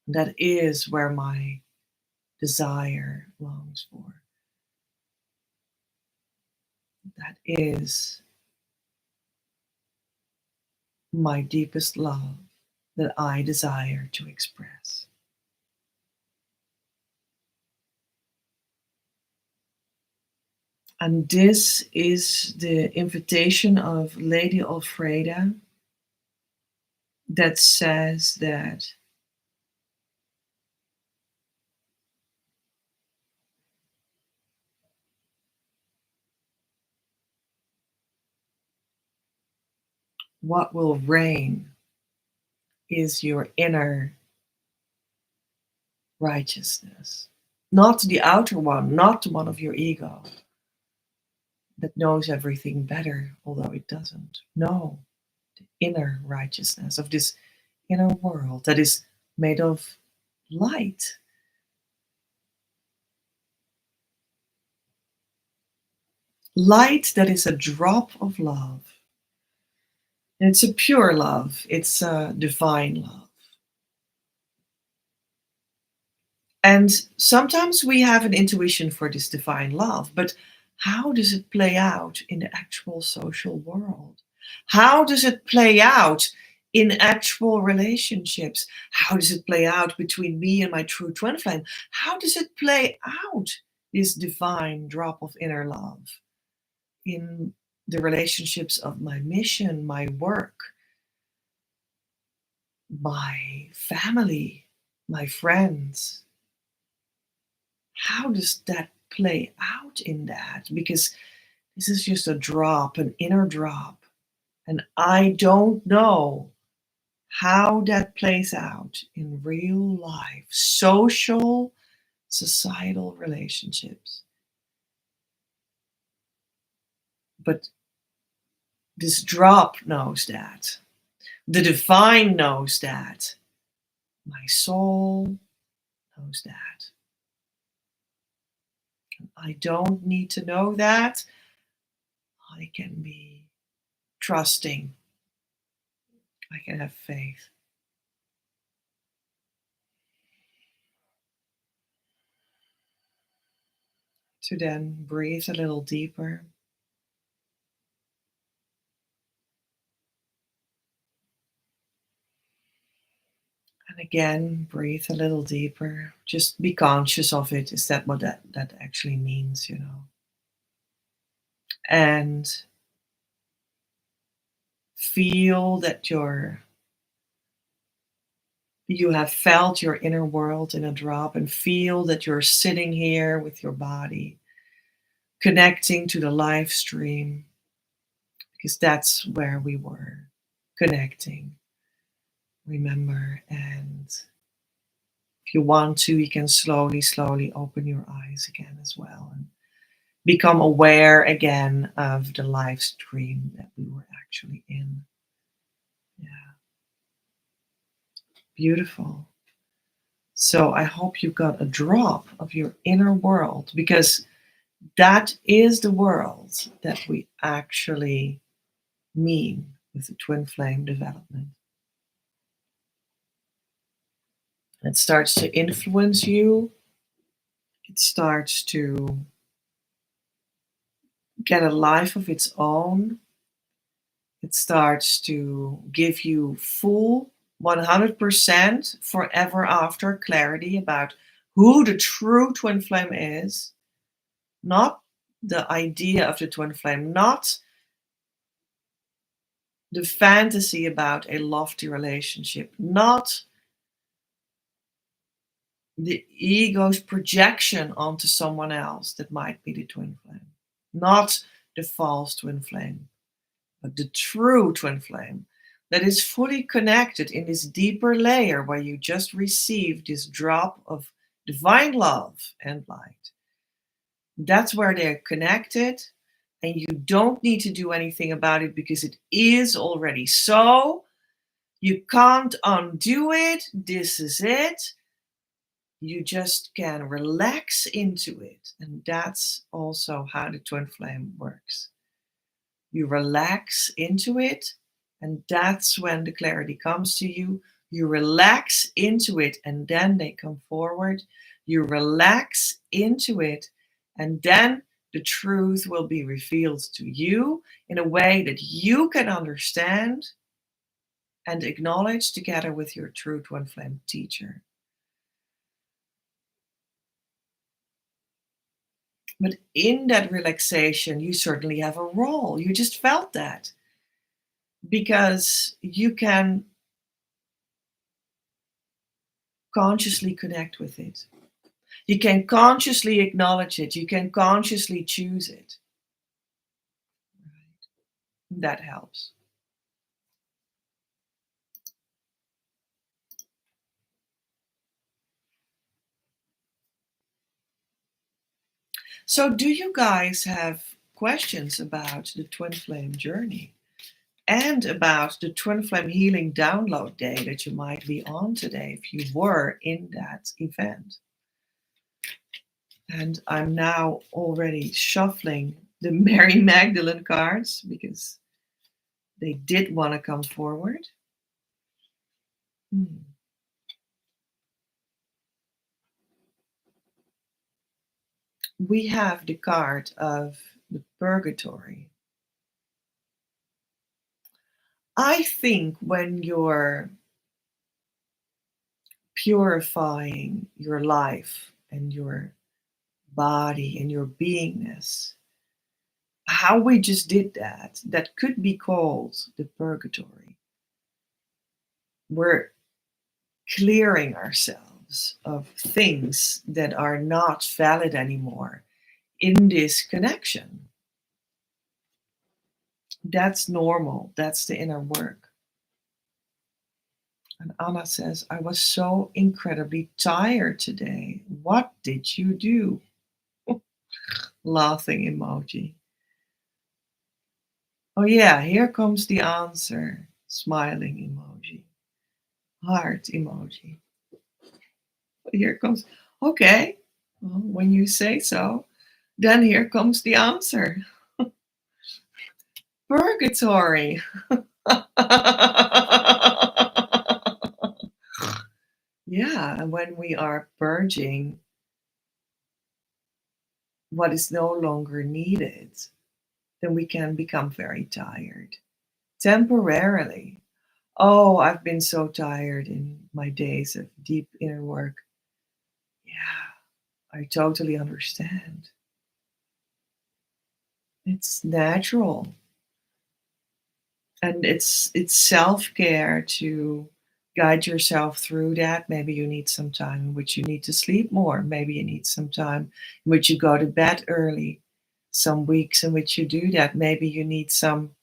That is where my desire longs for. That is my deepest love that I desire to express. And this is the invitation of Lady Alfreda that says that what will reign is your inner righteousness, not the outer one, not the one of your ego that knows everything better, although it doesn't. No, the inner righteousness of this inner world that is made of light. Light that is a drop of love. And it's a pure love, it's a divine love. And sometimes we have an intuition for this divine love, but how does it play out in the actual social world? How does it play out in actual relationships? How does it play out between me and my true twin flame? How does it play out, this divine drop of inner love, in the relationships of my mission, my work, my family, my friends? How does that play out in that? Because this is just a drop, an inner drop. And I don't know how that plays out in real life, social, societal relationships. But this drop knows that. The divine knows that. My soul knows that. I don't need to know that. I can be trusting. I can have faith. To then breathe a little deeper. And again, breathe a little deeper. Just be conscious of it. Is that what that actually means, you know? And feel that you have felt your inner world in a drop, and feel that you're sitting here with your body, connecting to the live stream, because that's where we were connecting. Remember, and if you want to, you can slowly, slowly open your eyes again as well and become aware again of the live stream that we were actually in. Yeah, beautiful. So I hope you got a drop of your inner world, because That is the world that we actually mean with the twin flame development. It starts to influence you. It starts to get a life of its own. It starts to give you full 100% forever after clarity about who the true twin flame is, not the idea of the twin flame, not the fantasy about a lofty relationship, not the ego's projection onto someone else that might be the twin flame, not the false twin flame, but the true twin flame that is fully connected in this deeper layer where you just received this drop of divine love and light. That's where they're connected, and you don't need to do anything about it because it is already so. You can't undo it. This is it. You just can relax into it. And that's also how the twin flame works. You relax into it, and that's when the clarity comes to you. You relax into it, and then they come forward. You relax into it, and then the truth will be revealed to you in a way that you can understand and acknowledge together with your true twin flame teacher. But in that relaxation, you certainly have a role. You just felt that because you can consciously connect with it. You can consciously acknowledge it. You can consciously choose it. That helps. So, do you guys have questions about the twin flame journey and about the twin flame healing download day that you might be on today if you were in that event? And I'm now already shuffling the Mary Magdalene cards because they did want to come forward. We have the card of the purgatory. I think when you're purifying your life and your body and your beingness, how we just did that, that could be called the purgatory. We're clearing ourselves of things that are not valid anymore in this connection. That's normal. That's the inner work. And Anna says, I was so incredibly tired today. What did you do? Laughing emoji. Oh, yeah, here comes the answer. Smiling emoji. Heart emoji. Here comes, okay, well, when you say so, then here comes the answer. Purgatory. Yeah, and when we are purging what is no longer needed, then we can become very tired temporarily. Oh, I've been so tired in my days of deep inner work. Yeah, I totally understand. It's natural. And it's self-care to guide yourself through that. Maybe you need some time in which you need to sleep more. Maybe you need some time in which you go to bed early. Some weeks in which you do that. Maybe you need some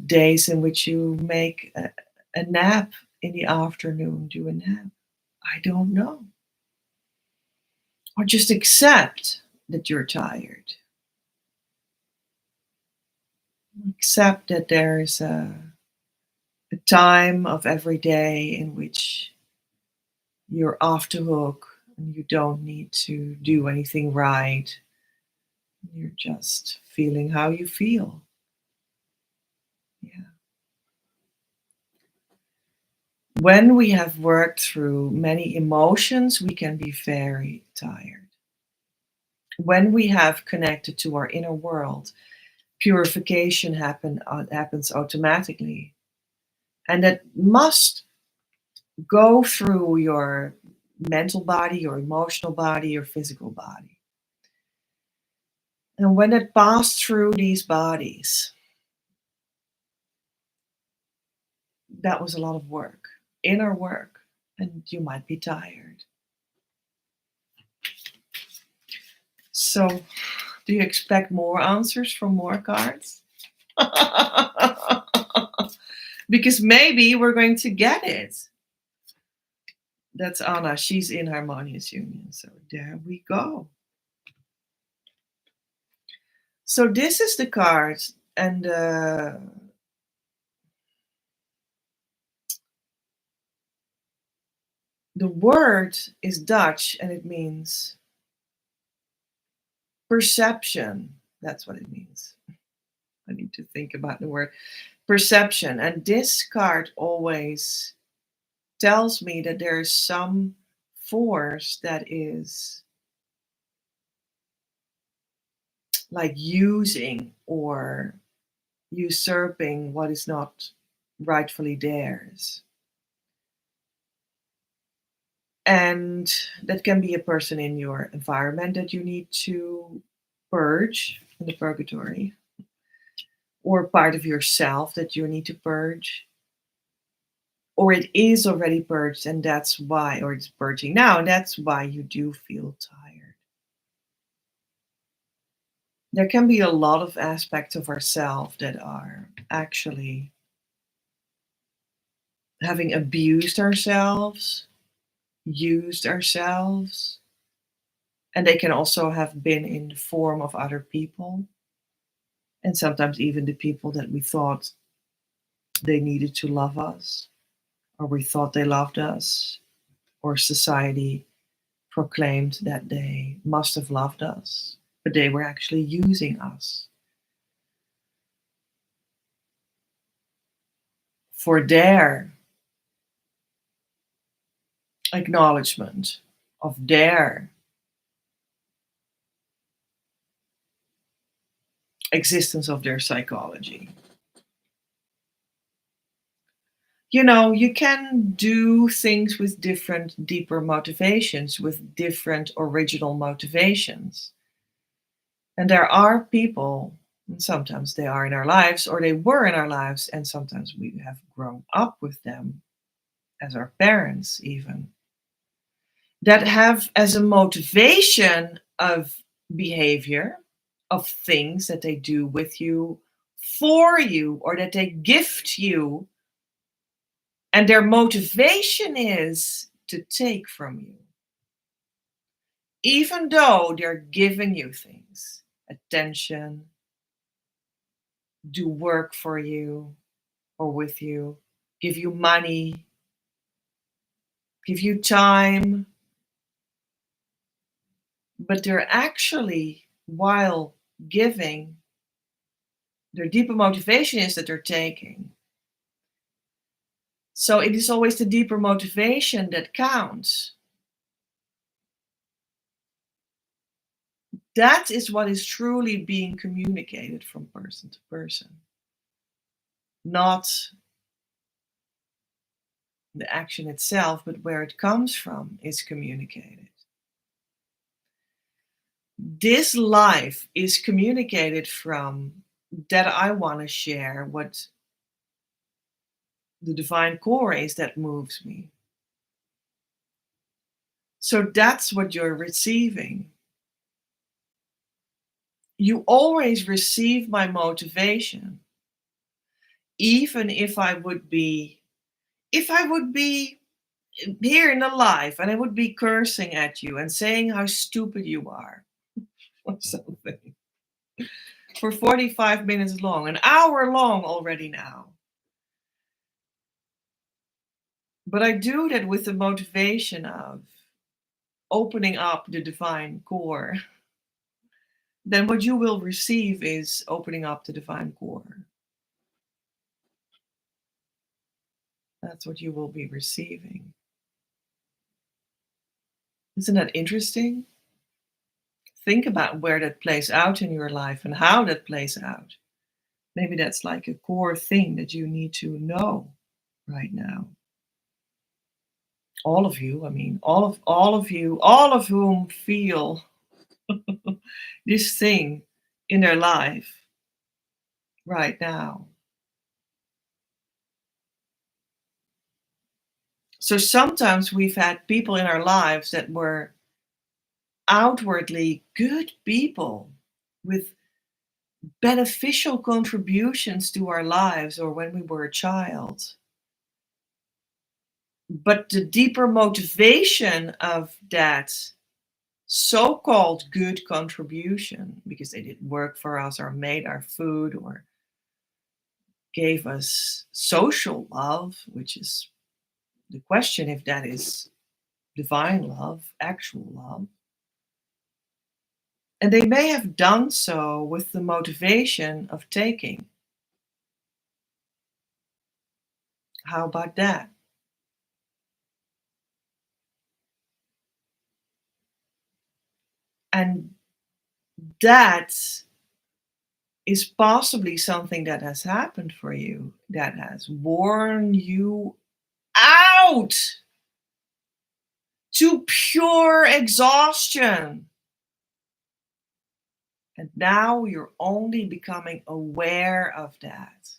days in which you make a nap in the afternoon, do a nap. I don't know. Or just accept that you're tired. Accept that there's a time of every day in which you're off the hook And you don't need to do anything right. You're just feeling how you feel. Yeah. When we have worked through many emotions, we can be very tired. When we have connected to our inner world, purification happens automatically. And that must go through your mental body, your emotional body, your physical body. And when it passed through these bodies, that was a lot of work, inner work, and you might be tired. So, do you expect more answers from more cards? Because maybe we're going to get it. That's Anna. She's in Harmonious Union. So there we go. So this is the card, and the word is Dutch, and it means perception. That's what it means. I need to think about the word perception. And this card always tells me that there is some force that is like using or usurping what is not rightfully theirs. And that can be a person in your environment that you need to purge in the purgatory, or part of yourself that you need to purge, or it is already purged and that's why, or it's purging now, and that's why you do feel tired. There can be a lot of aspects of ourselves that are actually having abused ourselves, used ourselves, and they can also have been in the form of other people, and sometimes even the people that we thought they needed to love us, or we thought they loved us, or society proclaimed that they must have loved us, but they were actually using us for their acknowledgement of their existence of their psychology. You know, you can do things with different, deeper motivations, with different original motivations. And there are people, and sometimes they are in our lives, or they were in our lives, and sometimes we have grown up with them as our parents, even, that have as a motivation of behavior, of things that they do with you, for you, or that they gift you. And their motivation is to take from you. Even though they're giving you things, attention, do work for you or with you, give you money, give you time, but they're actually, while giving, their deeper motivation is that they're taking. So it is always the deeper motivation that counts. That is what is truly being communicated from person to person, not the action itself, but where it comes from is communicated. This life is communicated from that I want to share what the divine core is that moves me. So that's what you're receiving. You always receive my motivation, even if I would be here in the life and I would be cursing at you and saying how stupid you are or something for 45 minutes long, an hour long already now. But I do that with the motivation of, opening up the divine core, then what you will receive is opening up the divine core. That's what you will be receiving. Isn't that interesting? Think about where that plays out in your life and how that plays out. Maybe that's like a core thing that you need to know right now. All of you, I mean, all of you, all of whom feel this thing in their life right now. So sometimes we've had people in our lives that were outwardly good people with beneficial contributions to our lives or when we were a child. But the deeper motivation of that so-called good contribution, because they did work for us or made our food or gave us social love, which is the question if that is divine love, actual love. And they may have done so with the motivation of taking. How about that? And that is possibly something that has happened for you, that has worn you out to pure exhaustion. And now you're only becoming aware of that.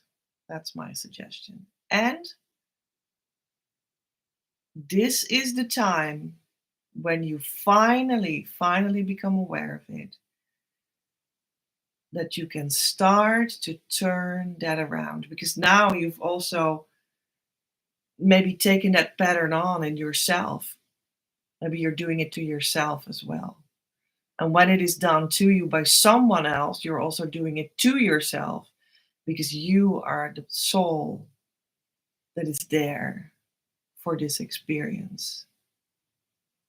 That's my suggestion. And this is the time when you finally become aware of it, that you can start to turn that around. Because now you've also maybe taken that pattern on in yourself. Maybe you're doing it to yourself as well. And when it is done to you by someone else, you're also doing it to yourself because you are the soul that is there for this experience.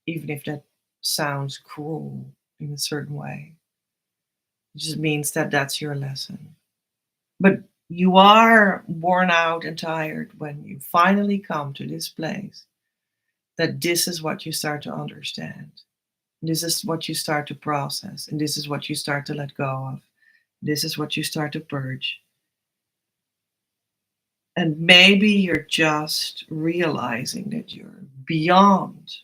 Even if that sounds cruel in a certain way, it just means that that's your lesson. But you are worn out and tired when you finally come to this place that this is what you start to understand. This is what you start to process, and this is what you start to let go of. This is what you start to purge. And maybe you're just realizing that you're beyond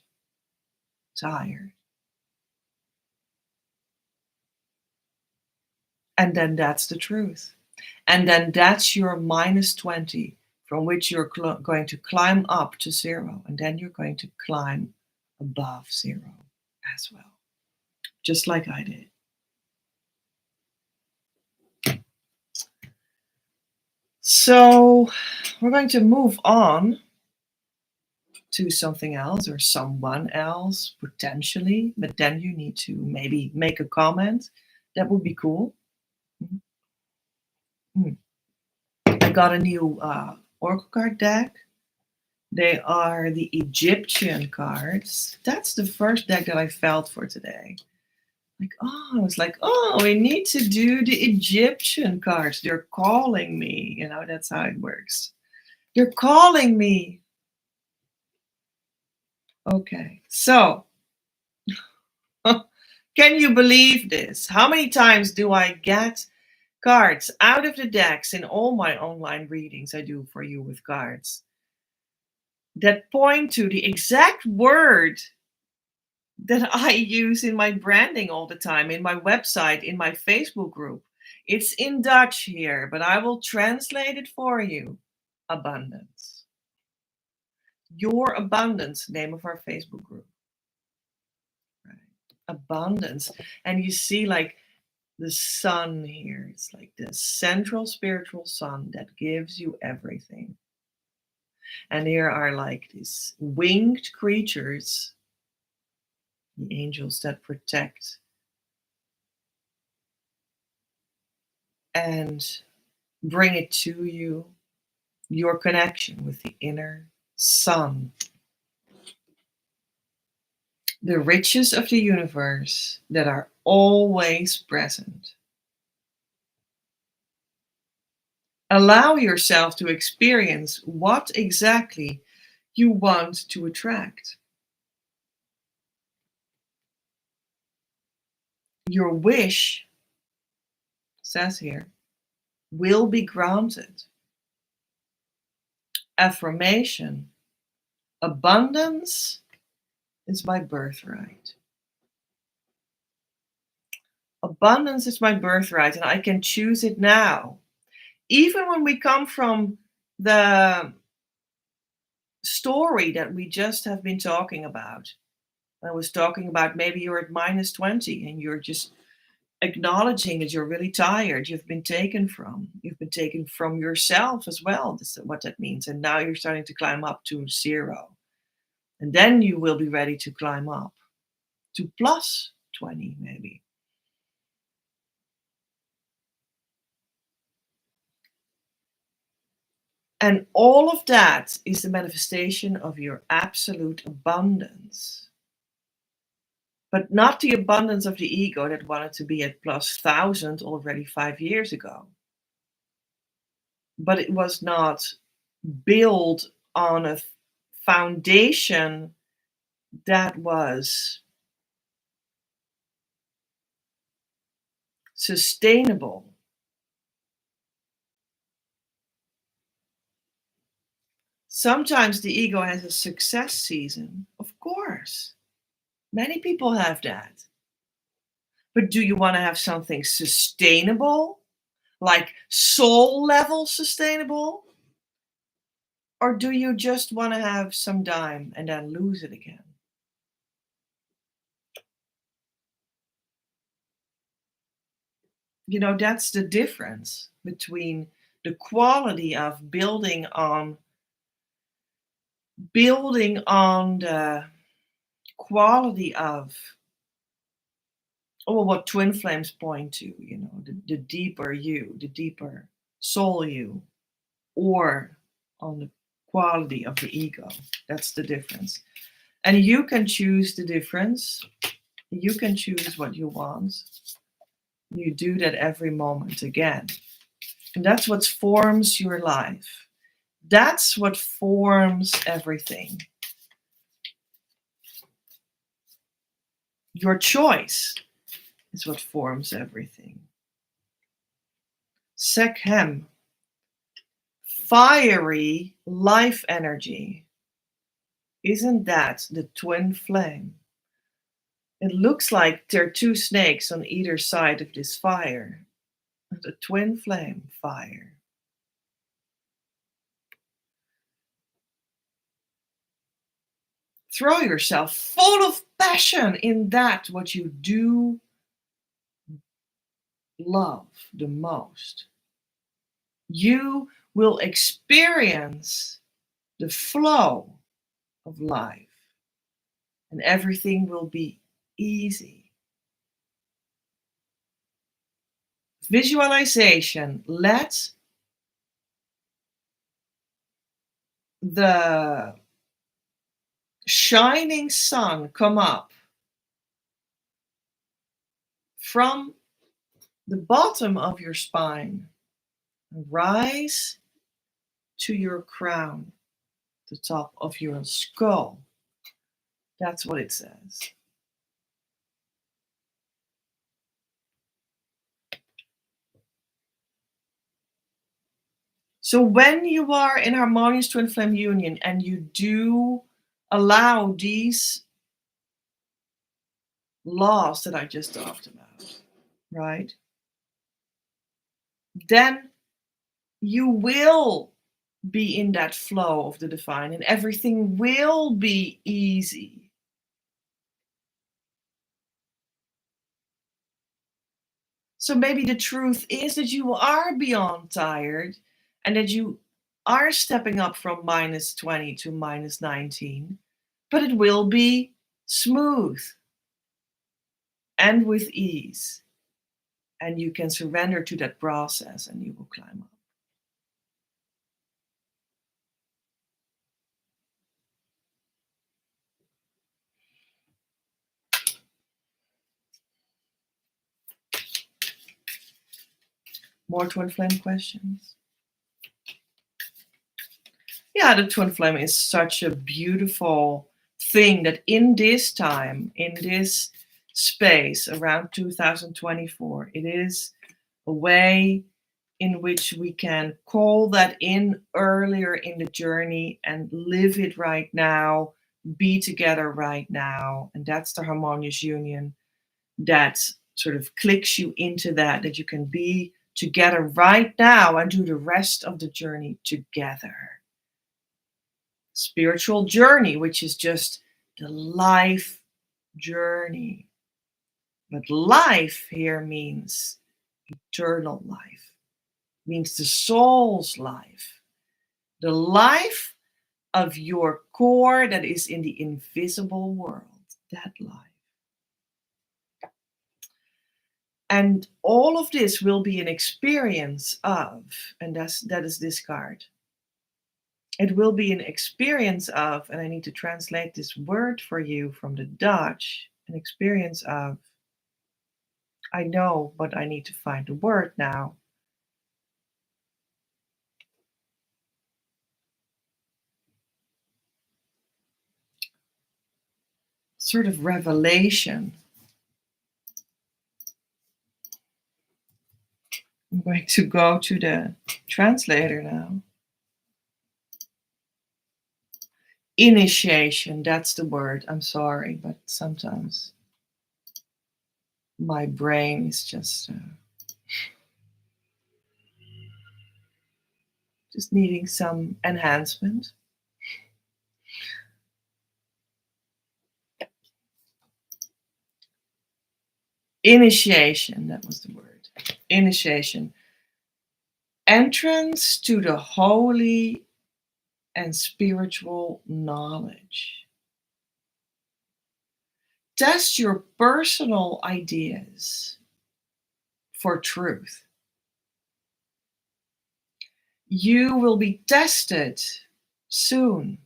tired. And then that's the truth. And then that's your minus 20, from which you're going to climb up to zero. And then you're going to climb above zero as well, just like I did. So we're going to move on to something else or someone else potentially, but then you need to maybe make a comment. That would be cool. Mm. I got a new oracle card deck. They are the Egyptian cards. That's the first deck that I felt for today. Like, oh, I was like, oh, we need to do the Egyptian cards. They're calling me. You know, that's how it works. They're calling me. Okay, so can you believe this? How many times do I get cards out of the decks in all my online readings I do for you with cards that point to the exact word that I use in my branding all the time, in my website, in my Facebook group? It's in Dutch here, but I will translate it for you. Abundance. Your Abundance, name of our Facebook group. Right. Abundance. And you see like the sun here. It's like the central spiritual sun that gives you everything. And here are like these winged creatures, the angels that protect and bring it to you, your connection with the inner sun. the riches of the universe that are always present. Allow yourself to experience what exactly you want to attract. Your wish, says here, will be granted. Affirmation: abundance is my birthright. Abundance is my birthright, and I can choose it now. Even when we come from the story that we just have been talking about, I was talking about maybe you're at minus 20 and you're just acknowledging that you're really tired. You've been taken from. You've been taken from yourself as well. This is what that means. And now you're starting to climb up to 0. And then you will be ready to climb up to plus 20, maybe. And all of that is the manifestation of your absolute abundance. But not the abundance of the ego that wanted to be at plus 1,000 already 5 years ago. But it was not built on a foundation that was sustainable. Sometimes the ego has a success season, of course. Many people have that. But do you want to have something sustainable, like soul level sustainable? Or do you just want to have some dime and then lose it again? You know, that's the difference between the quality of building on the quality of what twin flames point to, the deeper you, the deeper soul you, or on the quality of the ego. That's the difference. And you can choose the difference. You can choose what you want. You do that every moment again. And that's what forms your life. That's what forms everything. Your choice is what forms everything. Sekhem, fiery life energy. Isn't that the twin flame? It looks like there are 2 snakes on either side of this fire. The twin flame fire. Throw yourself full of passion in that what you do love the most. You will experience the flow of life, and everything will be easy. Visualization. Let the shining sun come up from the bottom of your spine and rise to your crown, the top of your skull. That's what it says. So when you are in Harmonious Twin Flame Union and you do allow these laws that I just talked about, right? Then you will be in that flow of the divine and everything will be easy. So maybe the truth is that you are beyond tired and that you are stepping up from minus 20 to minus 19, but it will be smooth and with ease. And you can surrender to that process and you will climb up. More twin flame questions? Yeah, the twin flame is such a beautiful thing that in this time, in this space around 2024, it is a way in which we can call that in earlier in the journey and live it right now, be together right now. And that's the harmonious union that sort of clicks you into that you can be together right now and do the rest of the journey together. Spiritual journey, which is just the life journey. But life here means eternal life, means the soul's life, the life of your core that is in the invisible world, that life. And all of this will be an experience of, and that is this card. It will be an experience of, and I need to translate this word for you from the Dutch, an experience of, I know, but I need to find the word now. Sort of revelation. I'm going to go to the translator now. Initiation, that's the word. I'm sorry, but sometimes my brain is just needing some enhancement. Initiation, that was the word. Initiation. Entrance to the holy and spiritual knowledge. Test your personal ideas for truth. You will be tested soon.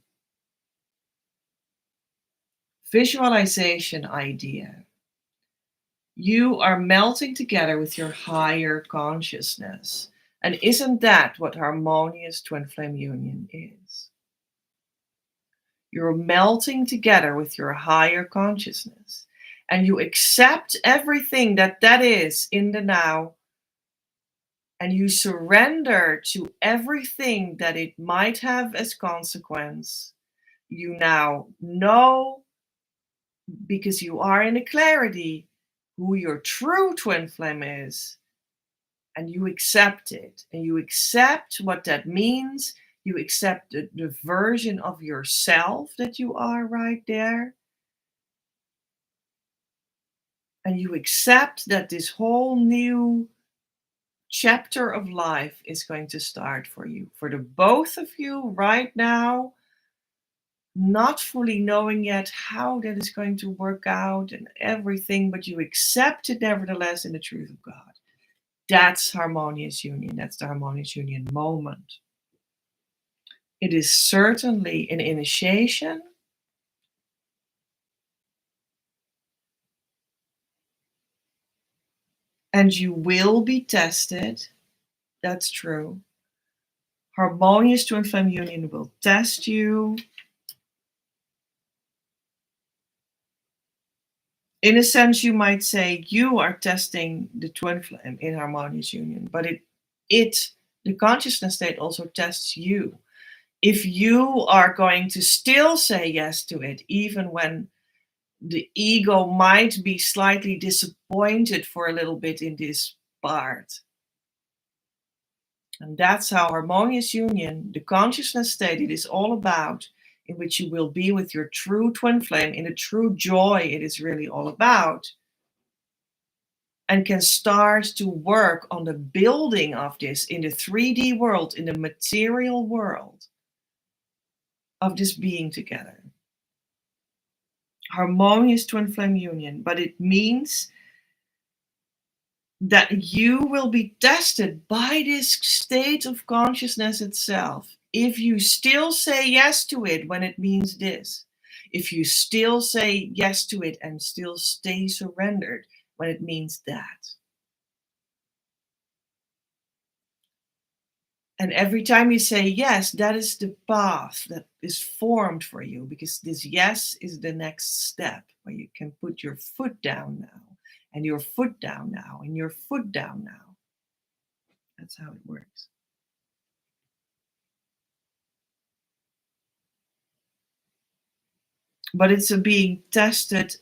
Visualization idea. You are melting together with your higher consciousness. And isn't that what harmonious twin flame union is? You're melting together with your higher consciousness. And you accept everything that is in the now. And you surrender to everything that it might have as consequence. You now know, because you are in a clarity, who your true twin flame is. And you accept it. And you accept what that means. You accept the version of yourself that you are right there. And you accept that this whole new chapter of life is going to start for you. For the both of you right now, not fully knowing yet how that is going to work out and everything, but you accept it nevertheless in the truth of God. That's harmonious union. That's the harmonious union moment. It is certainly an initiation. And you will be tested. That's true. Harmonious twin flame union will test you. In a sense, you might say you are testing the twin flame in harmonious union, but the consciousness state also tests you. If you are going to still say yes to it, even when the ego might be slightly disappointed for a little bit in this part. And that's how harmonious union, the consciousness state it is all about, in which you will be with your true twin flame, in the true joy it is really all about, and can start to work on the building of this in the 3D world, in the material world of this being together. Harmonious twin flame union, but it means that you will be tested by this state of consciousness itself. If you still say yes to it when it means this, if you still say yes to it and still stay surrendered when it means that. And every time you say yes, that is the path that is formed for you, because this yes is the next step where you can put your foot down now, and your foot down now, and your foot down now. That's how it works. But it's a being tested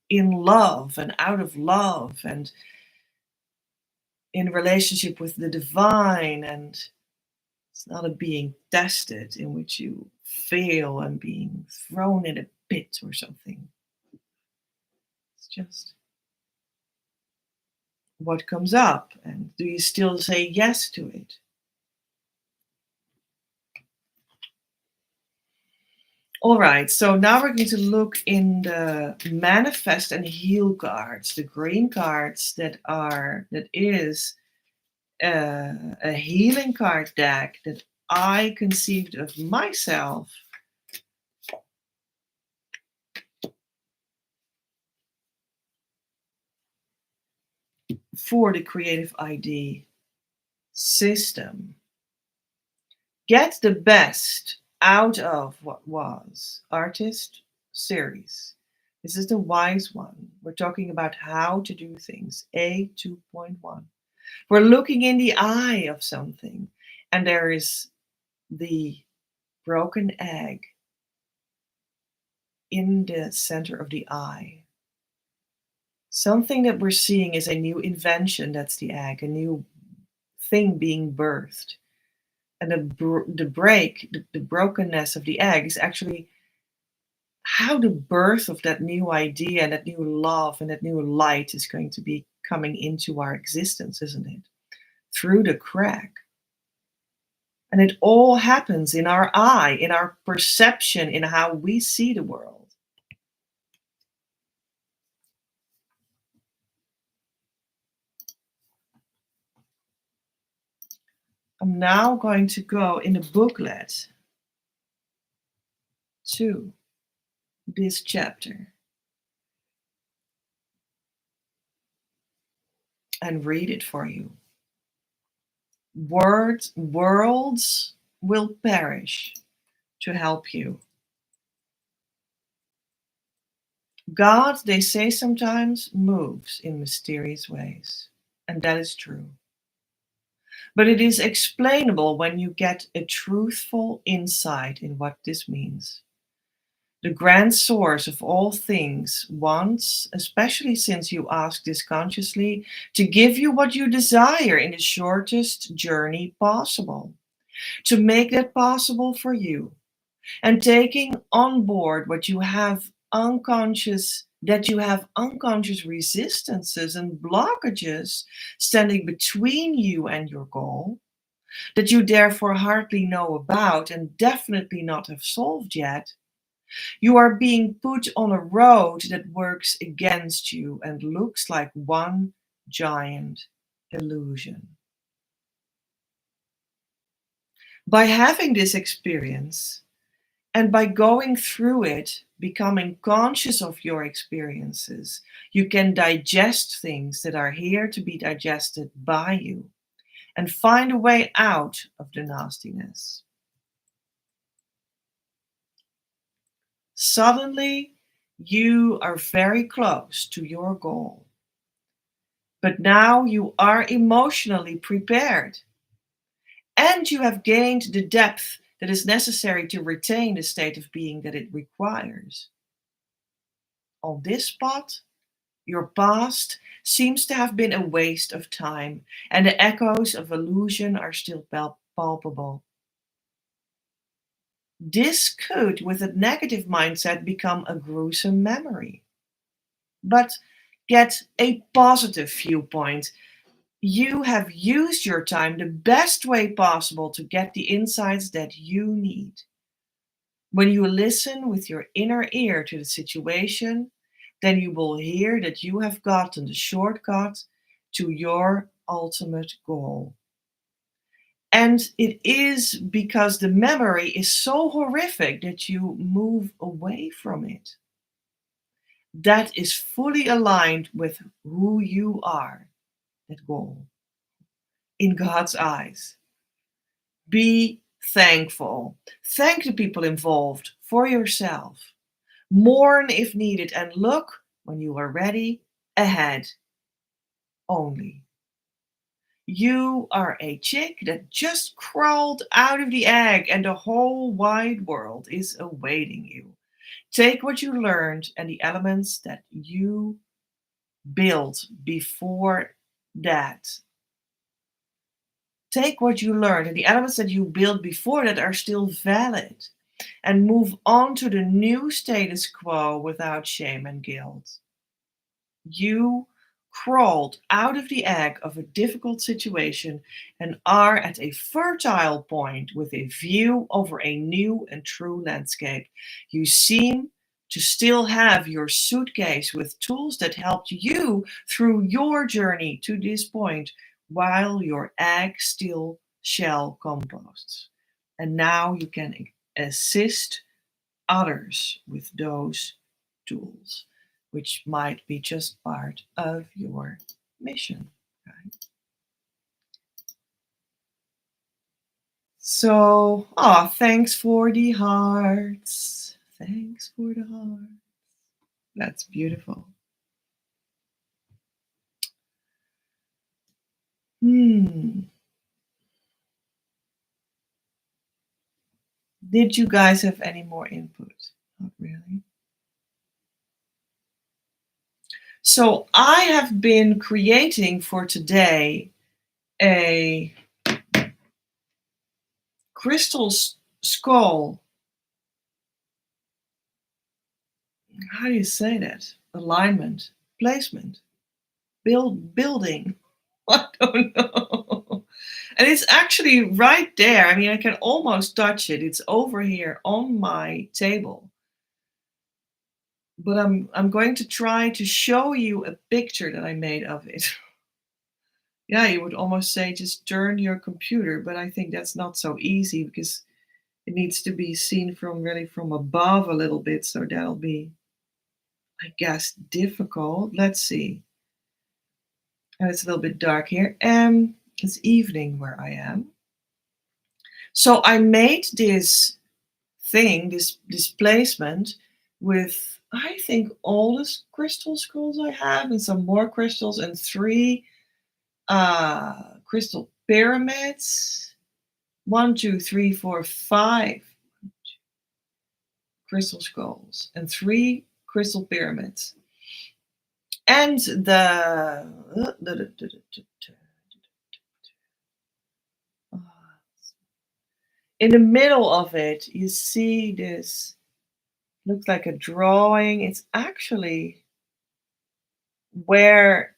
in love and out of love and in relationship with the divine. And it's not a being tested in which you fail and being thrown in a pit or something. It's just what comes up, and do you still say yes to it? All right, so now we're going to look in the manifest and heal cards, the green cards that is a healing card deck that I conceived of myself for the creative ID system. Get the best out of what was. Artist series. This is the wise one. We're talking about how to do things. A 2.1. We're looking in the eye of something, and there is the broken egg in the center of the eye. Something that we're seeing is a new invention. That's the egg, a new thing being birthed. And the brokenness of the egg is actually how the birth of that new idea and that new love and that new light is going to be coming into our existence, isn't it? Through the crack. And it all happens in our eye, in our perception, in how we see the world. I'm now going to go in the booklet to this chapter and read it for you. Worlds will perish to help you. God, they say sometimes, moves in mysterious ways, and that is true. But it is explainable when you get a truthful insight in what this means. The grand source of all things wants, especially since you ask this consciously, to give you what you desire in the shortest journey possible, to make that possible for you. And taking on board what you have unconscious, that you have unconscious resistances and blockages standing between you and your goal, that you therefore hardly know about and definitely not have solved yet. You are being put on a road that works against you and looks like one giant illusion. By having this experience, and by going through it, becoming conscious of your experiences, you can digest things that are here to be digested by you and find a way out of the nastiness. Suddenly, you are very close to your goal. But now you are emotionally prepared, and you have gained the depth that is necessary to retain the state of being that it requires. On this spot, your past seems to have been a waste of time, and the echoes of illusion are still palpable. This could, with a negative mindset, become a gruesome memory. But get a positive viewpoint. You have used your time the best way possible to get the insights that you need. When you listen with your inner ear to the situation, then you will hear that you have gotten the shortcut to your ultimate goal. And it is because the memory is so horrific that you move away from it. That is fully aligned with who you are, that goal, in God's eyes. Be thankful. Thank the people involved for yourself. Mourn if needed and look when you are ready ahead only. You are a chick that just crawled out of the egg and the whole wide world is awaiting you. Take what you learned and the elements that you built before that. Take what you learned and the elements that you built before that are still valid and move on to the new status quo without shame and guilt. You crawled out of the egg of a difficult situation and are at a fertile point with a view over a new and true landscape. You seem to still have your suitcase with tools that helped you through your journey to this point while your egg still shell composts. And now you can assist others with those tools, which might be just part of your mission. Right? So, thanks for the hearts. Thanks for the heart. That's beautiful. Hmm. Did you guys have any more input? Not really. So I have been creating for today a crystal skull. How do you say that? Alignment, placement, building. I don't know. And it's actually right there. I mean, I can almost touch it. It's over here on my table. But I'm going to try to show you a picture that I made of it. Yeah, you would almost say just turn your computer, but I think that's not so easy because it needs to be seen from really from above a little bit, so that'll be, I guess, difficult. Let's see. And it's a little bit dark here. It's evening where I am. So I made this thing, this placement with I think all the crystal skulls I have and some more crystals and three crystal pyramids. 1, 2, 3, 4, 5 crystal skulls and three crystal pyramids. And in the middle of it, you see this looks like a drawing. It's actually where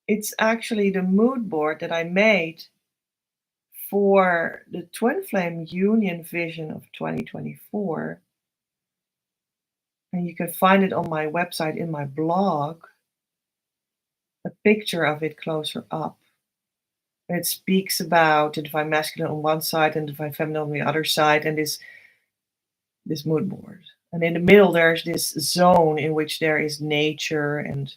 it's actually the mood board that I made for the Twin Flame Union Vision of 2024. And you can find it on my website in my blog, a picture of it closer up. It speaks about the divine masculine on one side and divine feminine on the other side, and this mood board. And in the middle, there's this zone in which there is nature and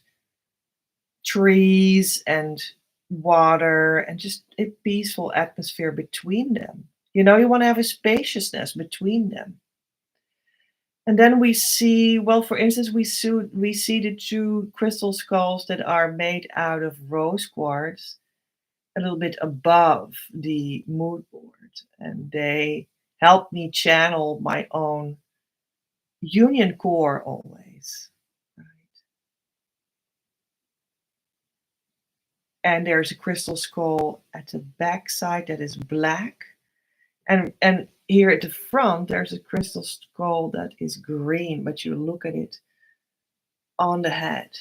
trees and water and just a peaceful atmosphere between them. You know, you want to have a spaciousness between them. And then we see, well, for instance, we see the two crystal skulls that are made out of rose quartz a little bit above the mood board. And they help me channel my own union core always. Right? And there's a crystal skull at the back side that is black. And here at the front, there's a crystal skull that is green, but you look at it on the head.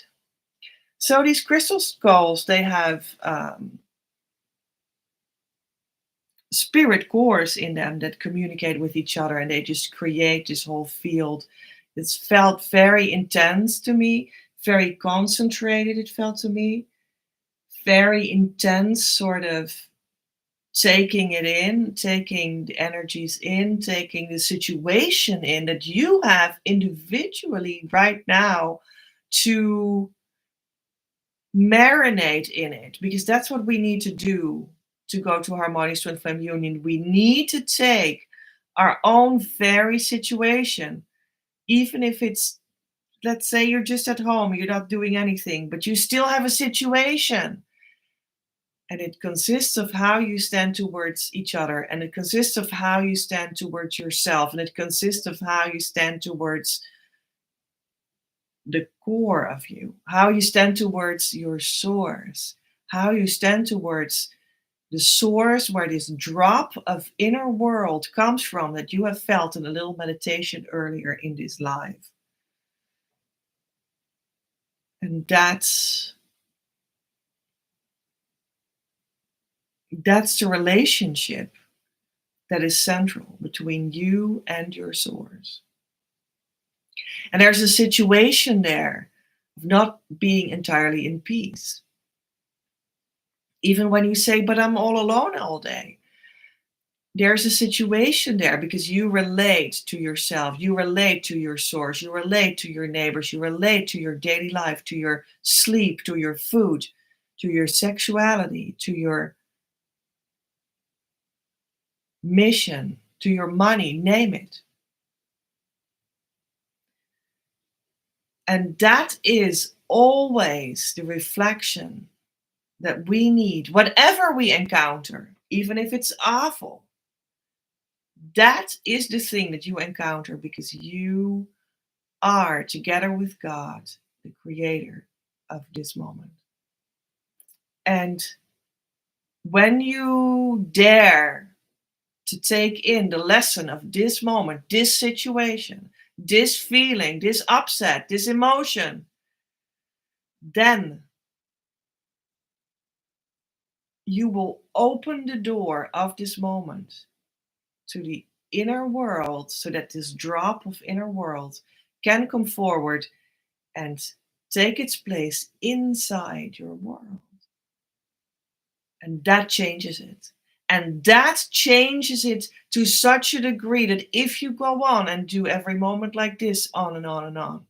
So these crystal skulls, they have spirit cores in them that communicate with each other, and they just create this whole field. It's felt very intense to me, very concentrated, it felt to me, very intense, sort of taking it in, taking the energies in, taking the situation in that you have individually right now to marinate in it, because that's what we need to do to go to Harmonious Twin Flame Union, we need to take our own very situation, even if it's, let's say you're just at home, you're not doing anything, but you still have a situation. And it consists of how you stand towards each other, and it consists of how you stand towards yourself, and it consists of how you stand towards the core of you, how you stand towards your source, how you stand towards the source where this drop of inner world comes from that you have felt in a little meditation earlier in this life. And that's the relationship that is central between you and your source. And there's a situation there of not being entirely in peace. Even when you say, but I'm all alone all day. There's a situation there because you relate to yourself, you relate to your source, you relate to your neighbors, you relate to your daily life, to your sleep, to your food, to your sexuality, to your mission, to your money, name it. And that is always the reflection that we need, whatever we encounter, even if it's awful. That is the thing that you encounter because you are together with God, the creator of this moment. And when you dare to take in the lesson of this moment, this situation, this feeling, this upset, this emotion, then you will open the door of this moment to the inner world so that this drop of inner world can come forward and take its place inside your world. And that changes it. And that changes it to such a degree that if you go on and do every moment like this, on and on and on,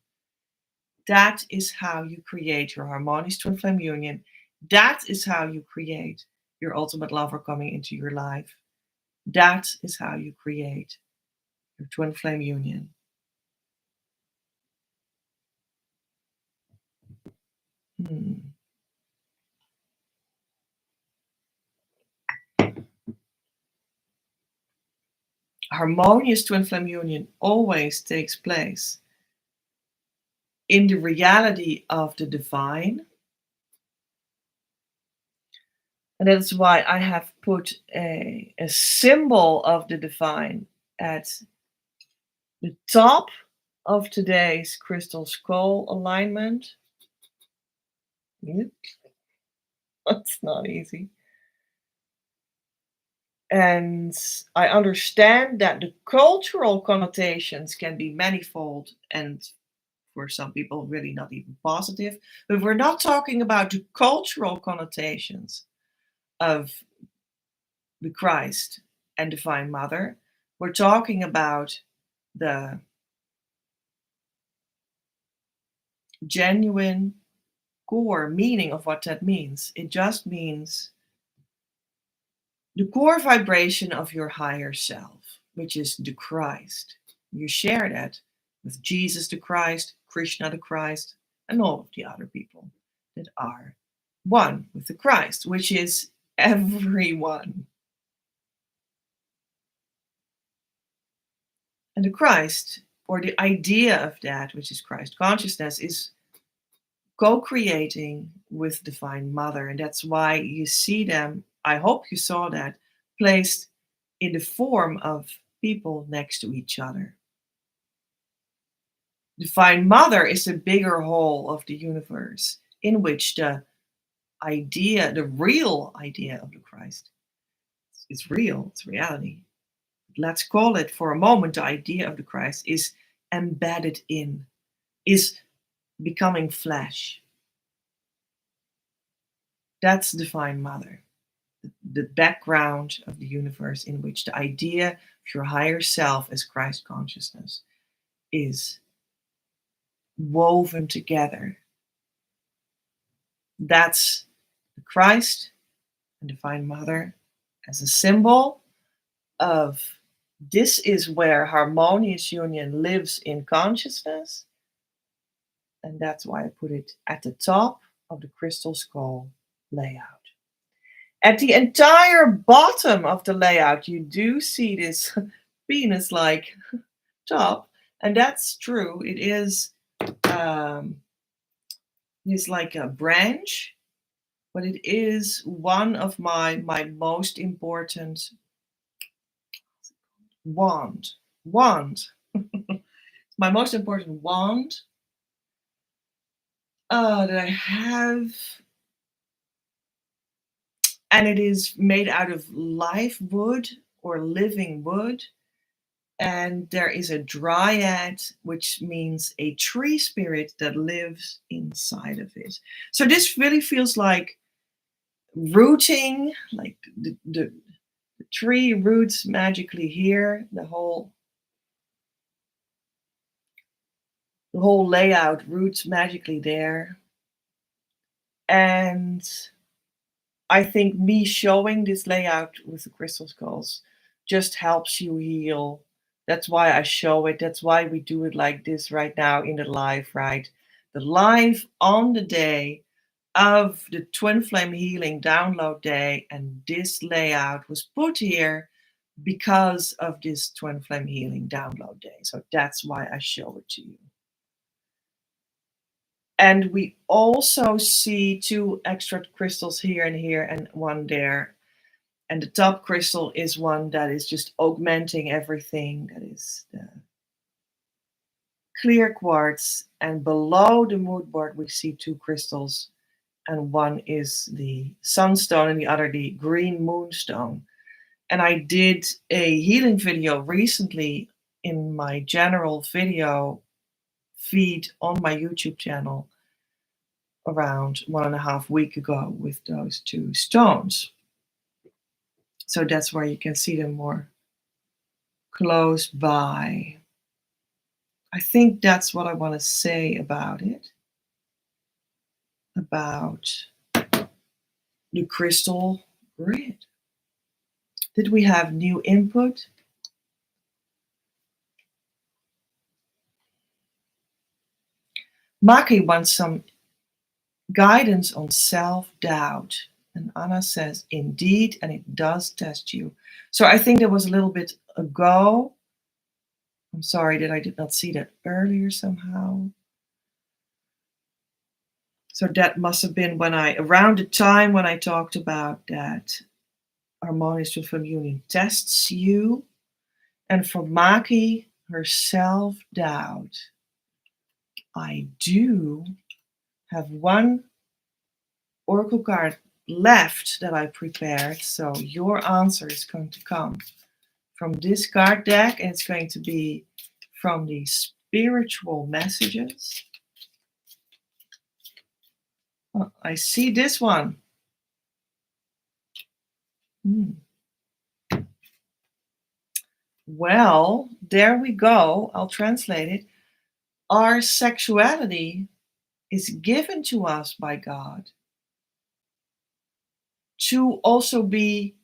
that is how you create your harmonious twin flame union. That is how you create your ultimate lover coming into your life. That is how you create your twin flame union. Harmonious twin flame union always takes place in the reality of the divine. And that's why I have put a symbol of the divine at the top of today's crystal skull alignment. That's not easy. And I understand that the cultural connotations can be manifold and for some people really not even positive. But we're not talking about the cultural connotations of the Christ and Divine Mother. We're talking about the genuine core meaning of what that means. It just means the core vibration of your higher self, which is the Christ. You share that with Jesus the Christ, Krishna the Christ, and all of the other people that are one with the Christ, which is everyone. And the Christ, or the idea of that, which is Christ consciousness, is co-creating with Divine Mother. And that's why you see them, I hope you saw that, placed in the form of people next to each other. Divine Mother is the bigger whole of the universe in which the idea, the real idea of the Christ, is real, it's reality. Let's call it for a moment, the idea of the Christ is embedded in, is becoming flesh. That's Divine Mother, the background of the universe in which the idea of your higher self as Christ consciousness is woven together. That's the Christ and Divine Mother as a symbol of this is where harmonious union lives in consciousness. And that's why I put it at the top of the crystal skull layout. At the entire bottom of the layout, you do see this Venus-like top, and that's true. It is like a branch, but it is one of my most important wand. My most important wand that I have, and it is made out of live wood or living wood. And there is a dryad, which means a tree spirit that lives inside of it. So this really feels like rooting, like the tree roots magically here. The whole layout roots magically there. And I think me showing this layout with the crystal skulls just helps you heal. That's why I show it. That's why we do it like this right now in the live, right? The live on the day of the Twin Flame Healing Download Day. And this layout was put here because of this Twin Flame Healing Download Day. So that's why I show it to you. And we also see 2 extra crystals here and one there. And the top crystal is one that is just augmenting everything. That is the clear quartz. And below the mood board, we see 2 crystals. And one is the sunstone and the other the green moonstone. And I did a healing video recently in my general video feed on my YouTube channel around 1.5 weeks ago with those 2 stones. So that's where you can see them more close by. I think that's what I want to say about it. About the crystal grid. Did we have new input? Maki wants some guidance on self-doubt. And Anna says, indeed, and it does test you. So I think there was a little bit ago. I'm sorry that I did not see that earlier somehow. So that must have been around the time when I talked about that Harmonious Twin Flame Union tests you. And for Maki, her self-doubt, I do have one oracle card left that I prepared. So your answer is going to come from this card deck, and it's going to be from the spiritual messages. Oh, I see this one. Well, there we go. I'll translate it. Our sexuality is given to us by God to also be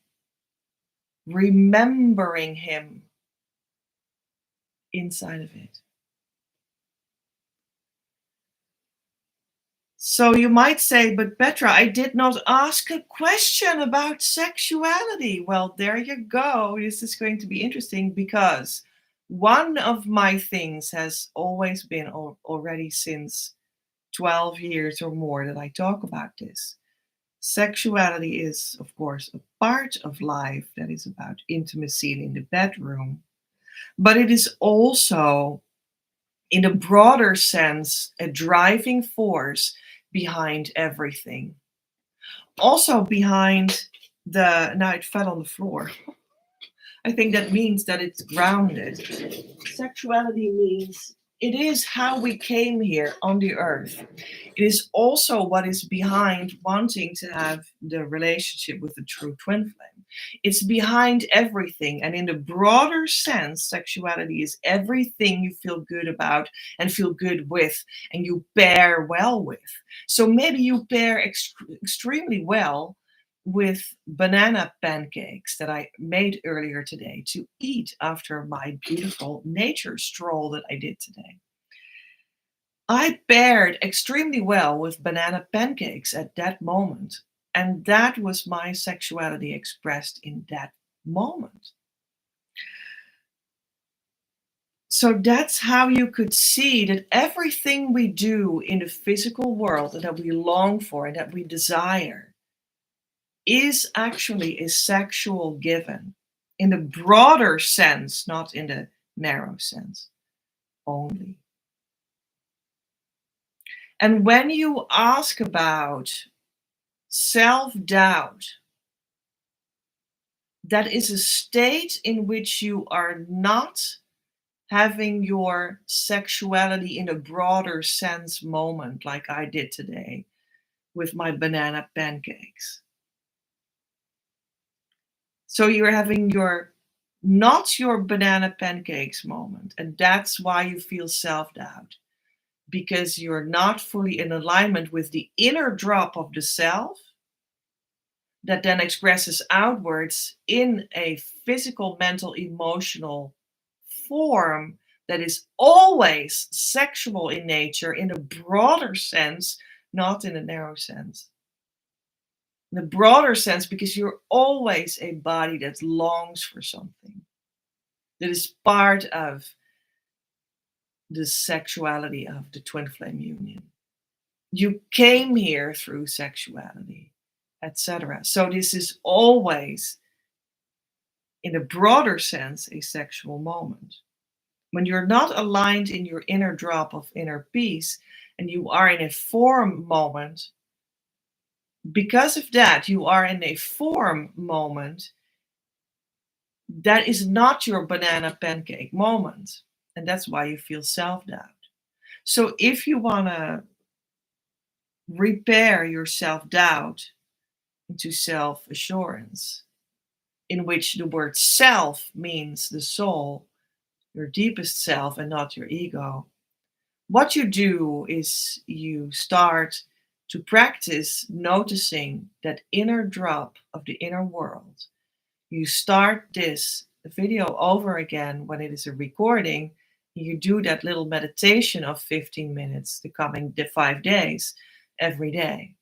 remembering Him inside of it. So you might say, but Petra, I did not ask a question about sexuality. Well, there you go. This is going to be interesting because one of my things has always been already since 12 years or more that I talk about this. Sexuality is, of course, a part of life that is about intimacy in the bedroom, but it is also, in a broader sense, a driving force behind everything. Also behind now it fell on the floor. I think that means that it's grounded. Sexuality means it is how we came here on the earth. It is also what is behind wanting to have the relationship with the true twin flame. It's behind everything. And in the broader sense, sexuality is everything you feel good about and feel good with and you pair well with. So maybe you pair extremely well with banana pancakes that I made earlier today to eat after my beautiful nature stroll that I did today. I paired extremely well with banana pancakes at that moment, and that was my sexuality expressed in that moment. So that's how you could see that everything we do in the physical world and that we long for and that we desire is actually a sexual given in the broader sense, not in the narrow sense only. And when you ask about self doubt, that is a state in which you are not having your sexuality in a broader sense moment, like I did today with my banana pancakes. So you're having your not your banana pancakes moment, and that's why you feel self doubt because you're not fully in alignment with the inner drop of the self that then expresses outwards in a physical, mental, emotional form that is always sexual in nature in a broader sense, not in a narrow sense. In a broader sense, because you're always a body that longs for something, that is part of the sexuality of the twin flame union. You came here through sexuality, etc. So this is always, in a broader sense, a sexual moment. When you're not aligned in your inner drop of inner peace and you are in a form moment, because of that, you are in a form moment that is not your banana pancake moment. And that's why you feel self doubt. So if you want to repair your self doubt into self assurance, in which the word self means the soul, your deepest self, and not your ego, what you do is you start to practice noticing that inner drop of the inner world. You start this video over again when it is a recording. You do that little meditation of 15 minutes the coming 5 days every day.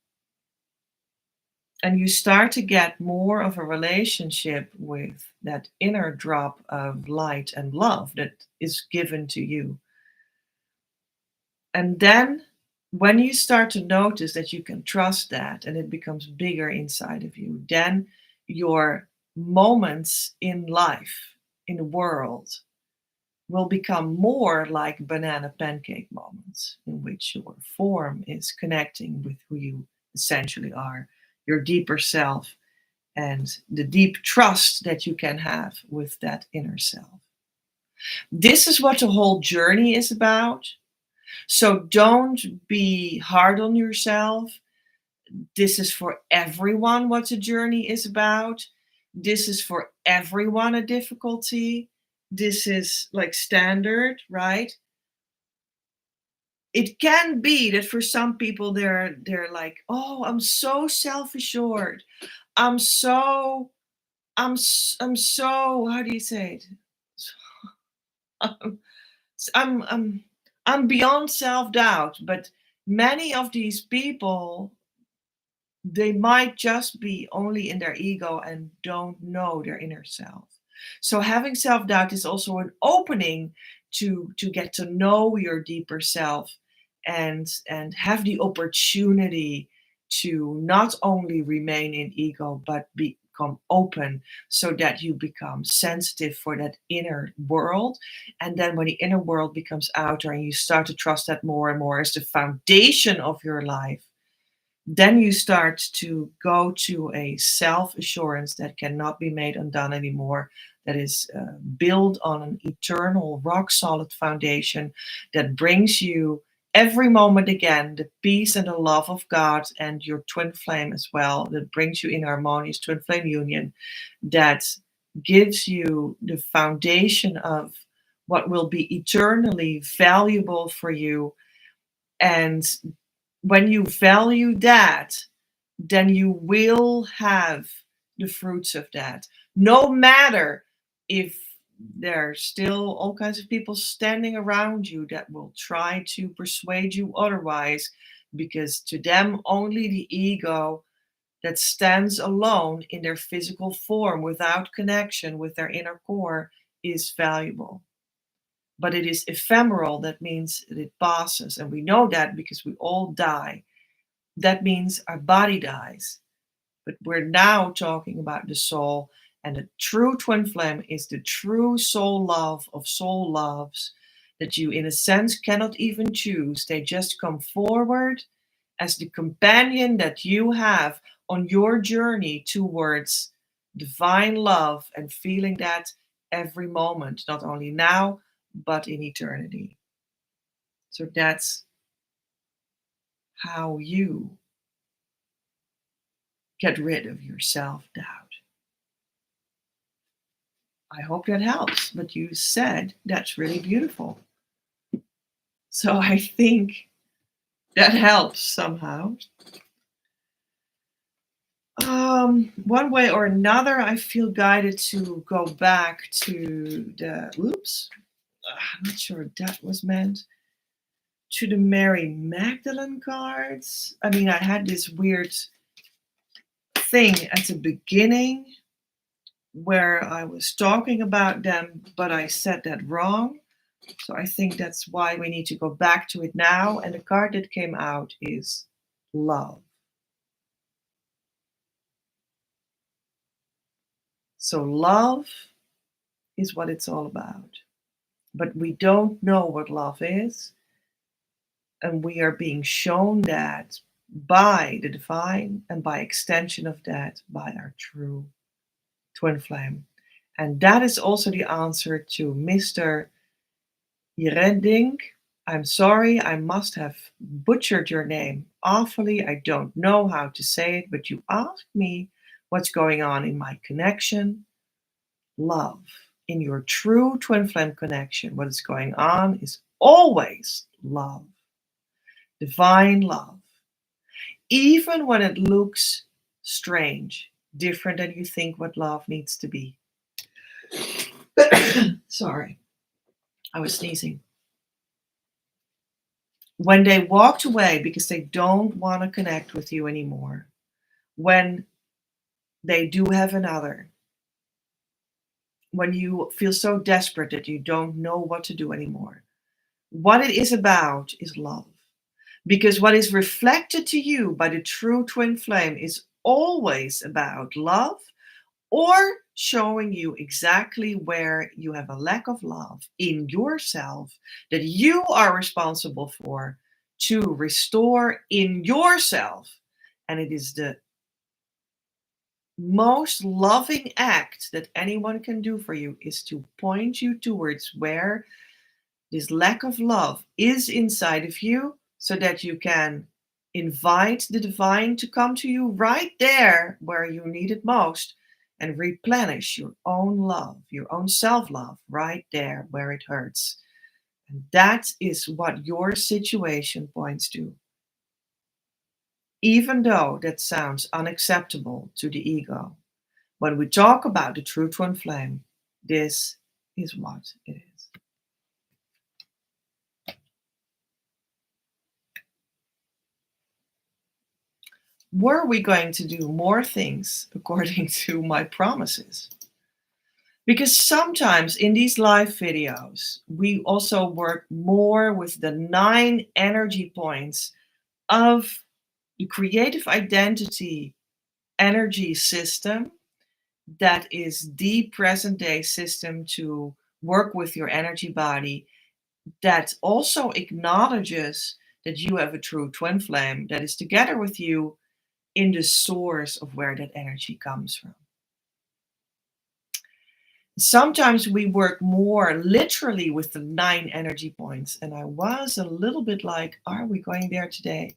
And you start to get more of a relationship with that inner drop of light and love that is given to you. And then when you start to notice that you can trust that and it becomes bigger inside of you, then your moments in life, in the world, will become more like banana pancake moments in which your form is connecting with who you essentially are, your deeper self, and the deep trust that you can have with that inner self. This is what the whole journey is about. So don't be hard on yourself. This is for everyone what the journey is about. This is for everyone a difficulty. This is like standard, right? It can be that for some people they're like, "Oh, I'm so self-assured. I'm so I'm so how do you say it? I'm I'm I'm, I'm beyond self-doubt." But many of these people, they might just be only in their ego and don't know their inner self. So having self-doubt is also an opening to get to know your deeper self and have the opportunity to not only remain in ego but become open so that you become sensitive for that inner world. And then when the inner world becomes outer and you start to trust that more and more as the foundation of your life, then you start to go to a self assurance that cannot be made undone anymore, that is built on an eternal, rock solid foundation that brings you every moment again the peace and the love of God and your twin flame as well, that brings you in harmonious twin flame union, that gives you the foundation of what will be eternally valuable for you. And when you value that, then you will have the fruits of that. No matter if there's still all kinds of people standing around you that will try to persuade you otherwise, because to them only the ego that stands alone in their physical form without connection with their inner core is valuable. But it is ephemeral. That means that it passes. And we know that because we all die. That means our body dies. But we're now talking about the soul. And the true twin flame is the true soul love of soul loves that you, in a sense, cannot even choose. They just come forward as the companion that you have on your journey towards divine love and feeling that every moment, not only now, but in eternity. So that's how you get rid of your self-doubt. I hope that helps, but you said that's really beautiful. So I think that helps somehow. One way or another, I feel guided to go back to the, I'm not sure what that was meant, to the Mary Magdalene cards. I mean, I had this weird thing at the beginning where I was talking about them, but I said that wrong. So I think that's why we need to go back to it now. And the card that came out is love. So love is what it's all about. But we don't know what love is. And we are being shown that by the divine, and by extension of that, by our true twin flame. And that is also the answer to Mr. Yerending. I'm sorry, I must have butchered your name awfully. I don't know how to say it, but you asked me what's going on in my connection. Love. In your true twin flame connection, what is going on is always love. Divine love. Even when it looks strange, different than you think what love needs to be. Sorry, I was sneezing. When they walked away because they don't want to connect with you anymore, when they do have another, when you feel so desperate that you don't know what to do anymore, what it is about is love. Because what is reflected to you by the true twin flame is always about love, or showing you exactly where you have a lack of love in yourself that you are responsible for to restore in yourself. And it is the most loving act that anyone can do for you is to point you towards where this lack of love is inside of you, so that you can invite the divine to come to you right there where you need it most and replenish your own love, your own self-love right there where it hurts. And that is what your situation points to. Even though that sounds unacceptable to the ego, when we talk about the true twin flame, this is what it is. Were we going to do more things according to my promises? Because sometimes in these live videos, we also work more with the 9 energy points of the creative identity energy system. That is the present day system to work with your energy body, that also acknowledges that you have a true twin flame that is together with you in the source of where that energy comes from. Sometimes we work more literally with the 9 energy points, and I was a little bit like, are we going there today?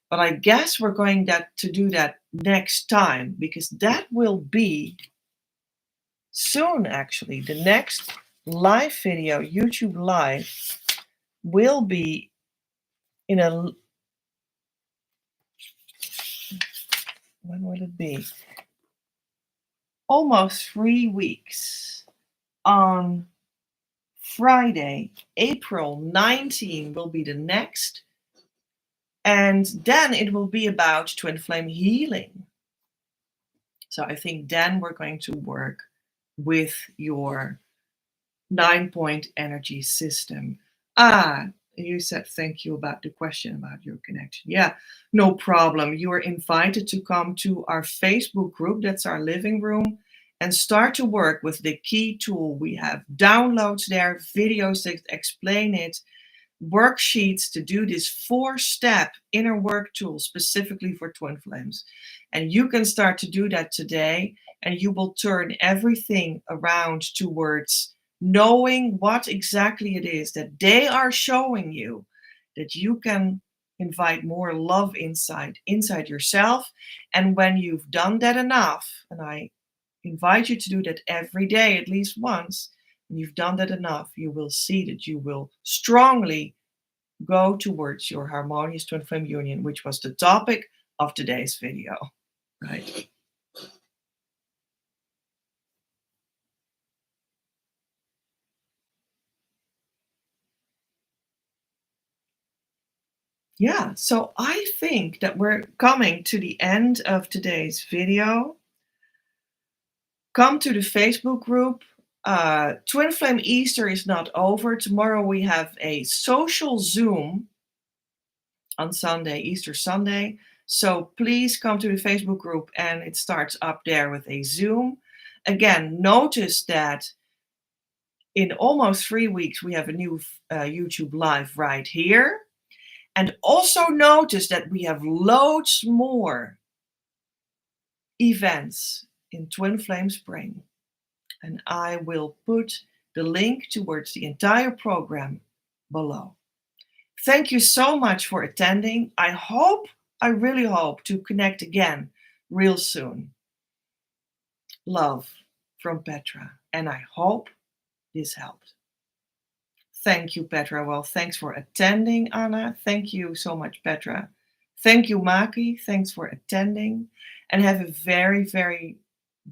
But I guess we're going to do that next time, because that will be soon. Actually, the next live video, YouTube live, will be in a when will it be? Almost 3 weeks. On Friday, April 19 will be the next. And then it will be about twin flame healing. So I think then we're going to work with your 9-point energy system. You said thank you about the question about your connection. Yeah, no problem. You are invited to come to our Facebook group. That's our living room. And start to work with the key tool. We have downloads there, videos that explain it, worksheets to do this 4-step inner work tool specifically for twin flames. And you can start to do that today, and you will turn everything around towards knowing what exactly it is that they are showing you, that you can invite more love inside yourself. And when you've done that enough, and I invite you to do that every day at least once, when you've done that enough, you will see that you will strongly go towards your harmonious twin flame union, which was the topic of today's video, right? Yeah, so I think that we're coming to the end of today's video. Come to the Facebook group. Twin Flame Easter is not over. Tomorrow we have a social Zoom on Sunday, Easter Sunday. So please come to the Facebook group, and it starts up there with a Zoom. Again, notice that in almost 3 weeks, we have a new YouTube live right here. And also notice that we have loads more events in Twin Flame Spring. And I will put the link towards the entire program below. Thank you so much for attending. I really hope to connect again real soon. Love from Petra. And I hope this helped. Thank you, Petra. Well, thanks for attending, Anna. Thank you so much, Petra. Thank you, Maki. Thanks for attending. And have a very, very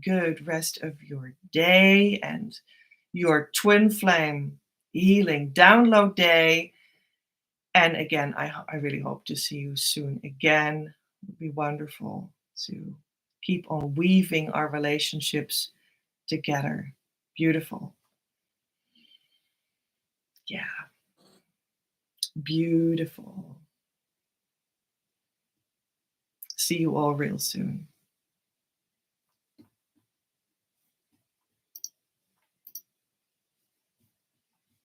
good rest of your day and your twin flame healing download day. And again, I really hope to see you soon again. It would be wonderful to keep on weaving our relationships together. Beautiful. Yeah. Beautiful. See you all real soon.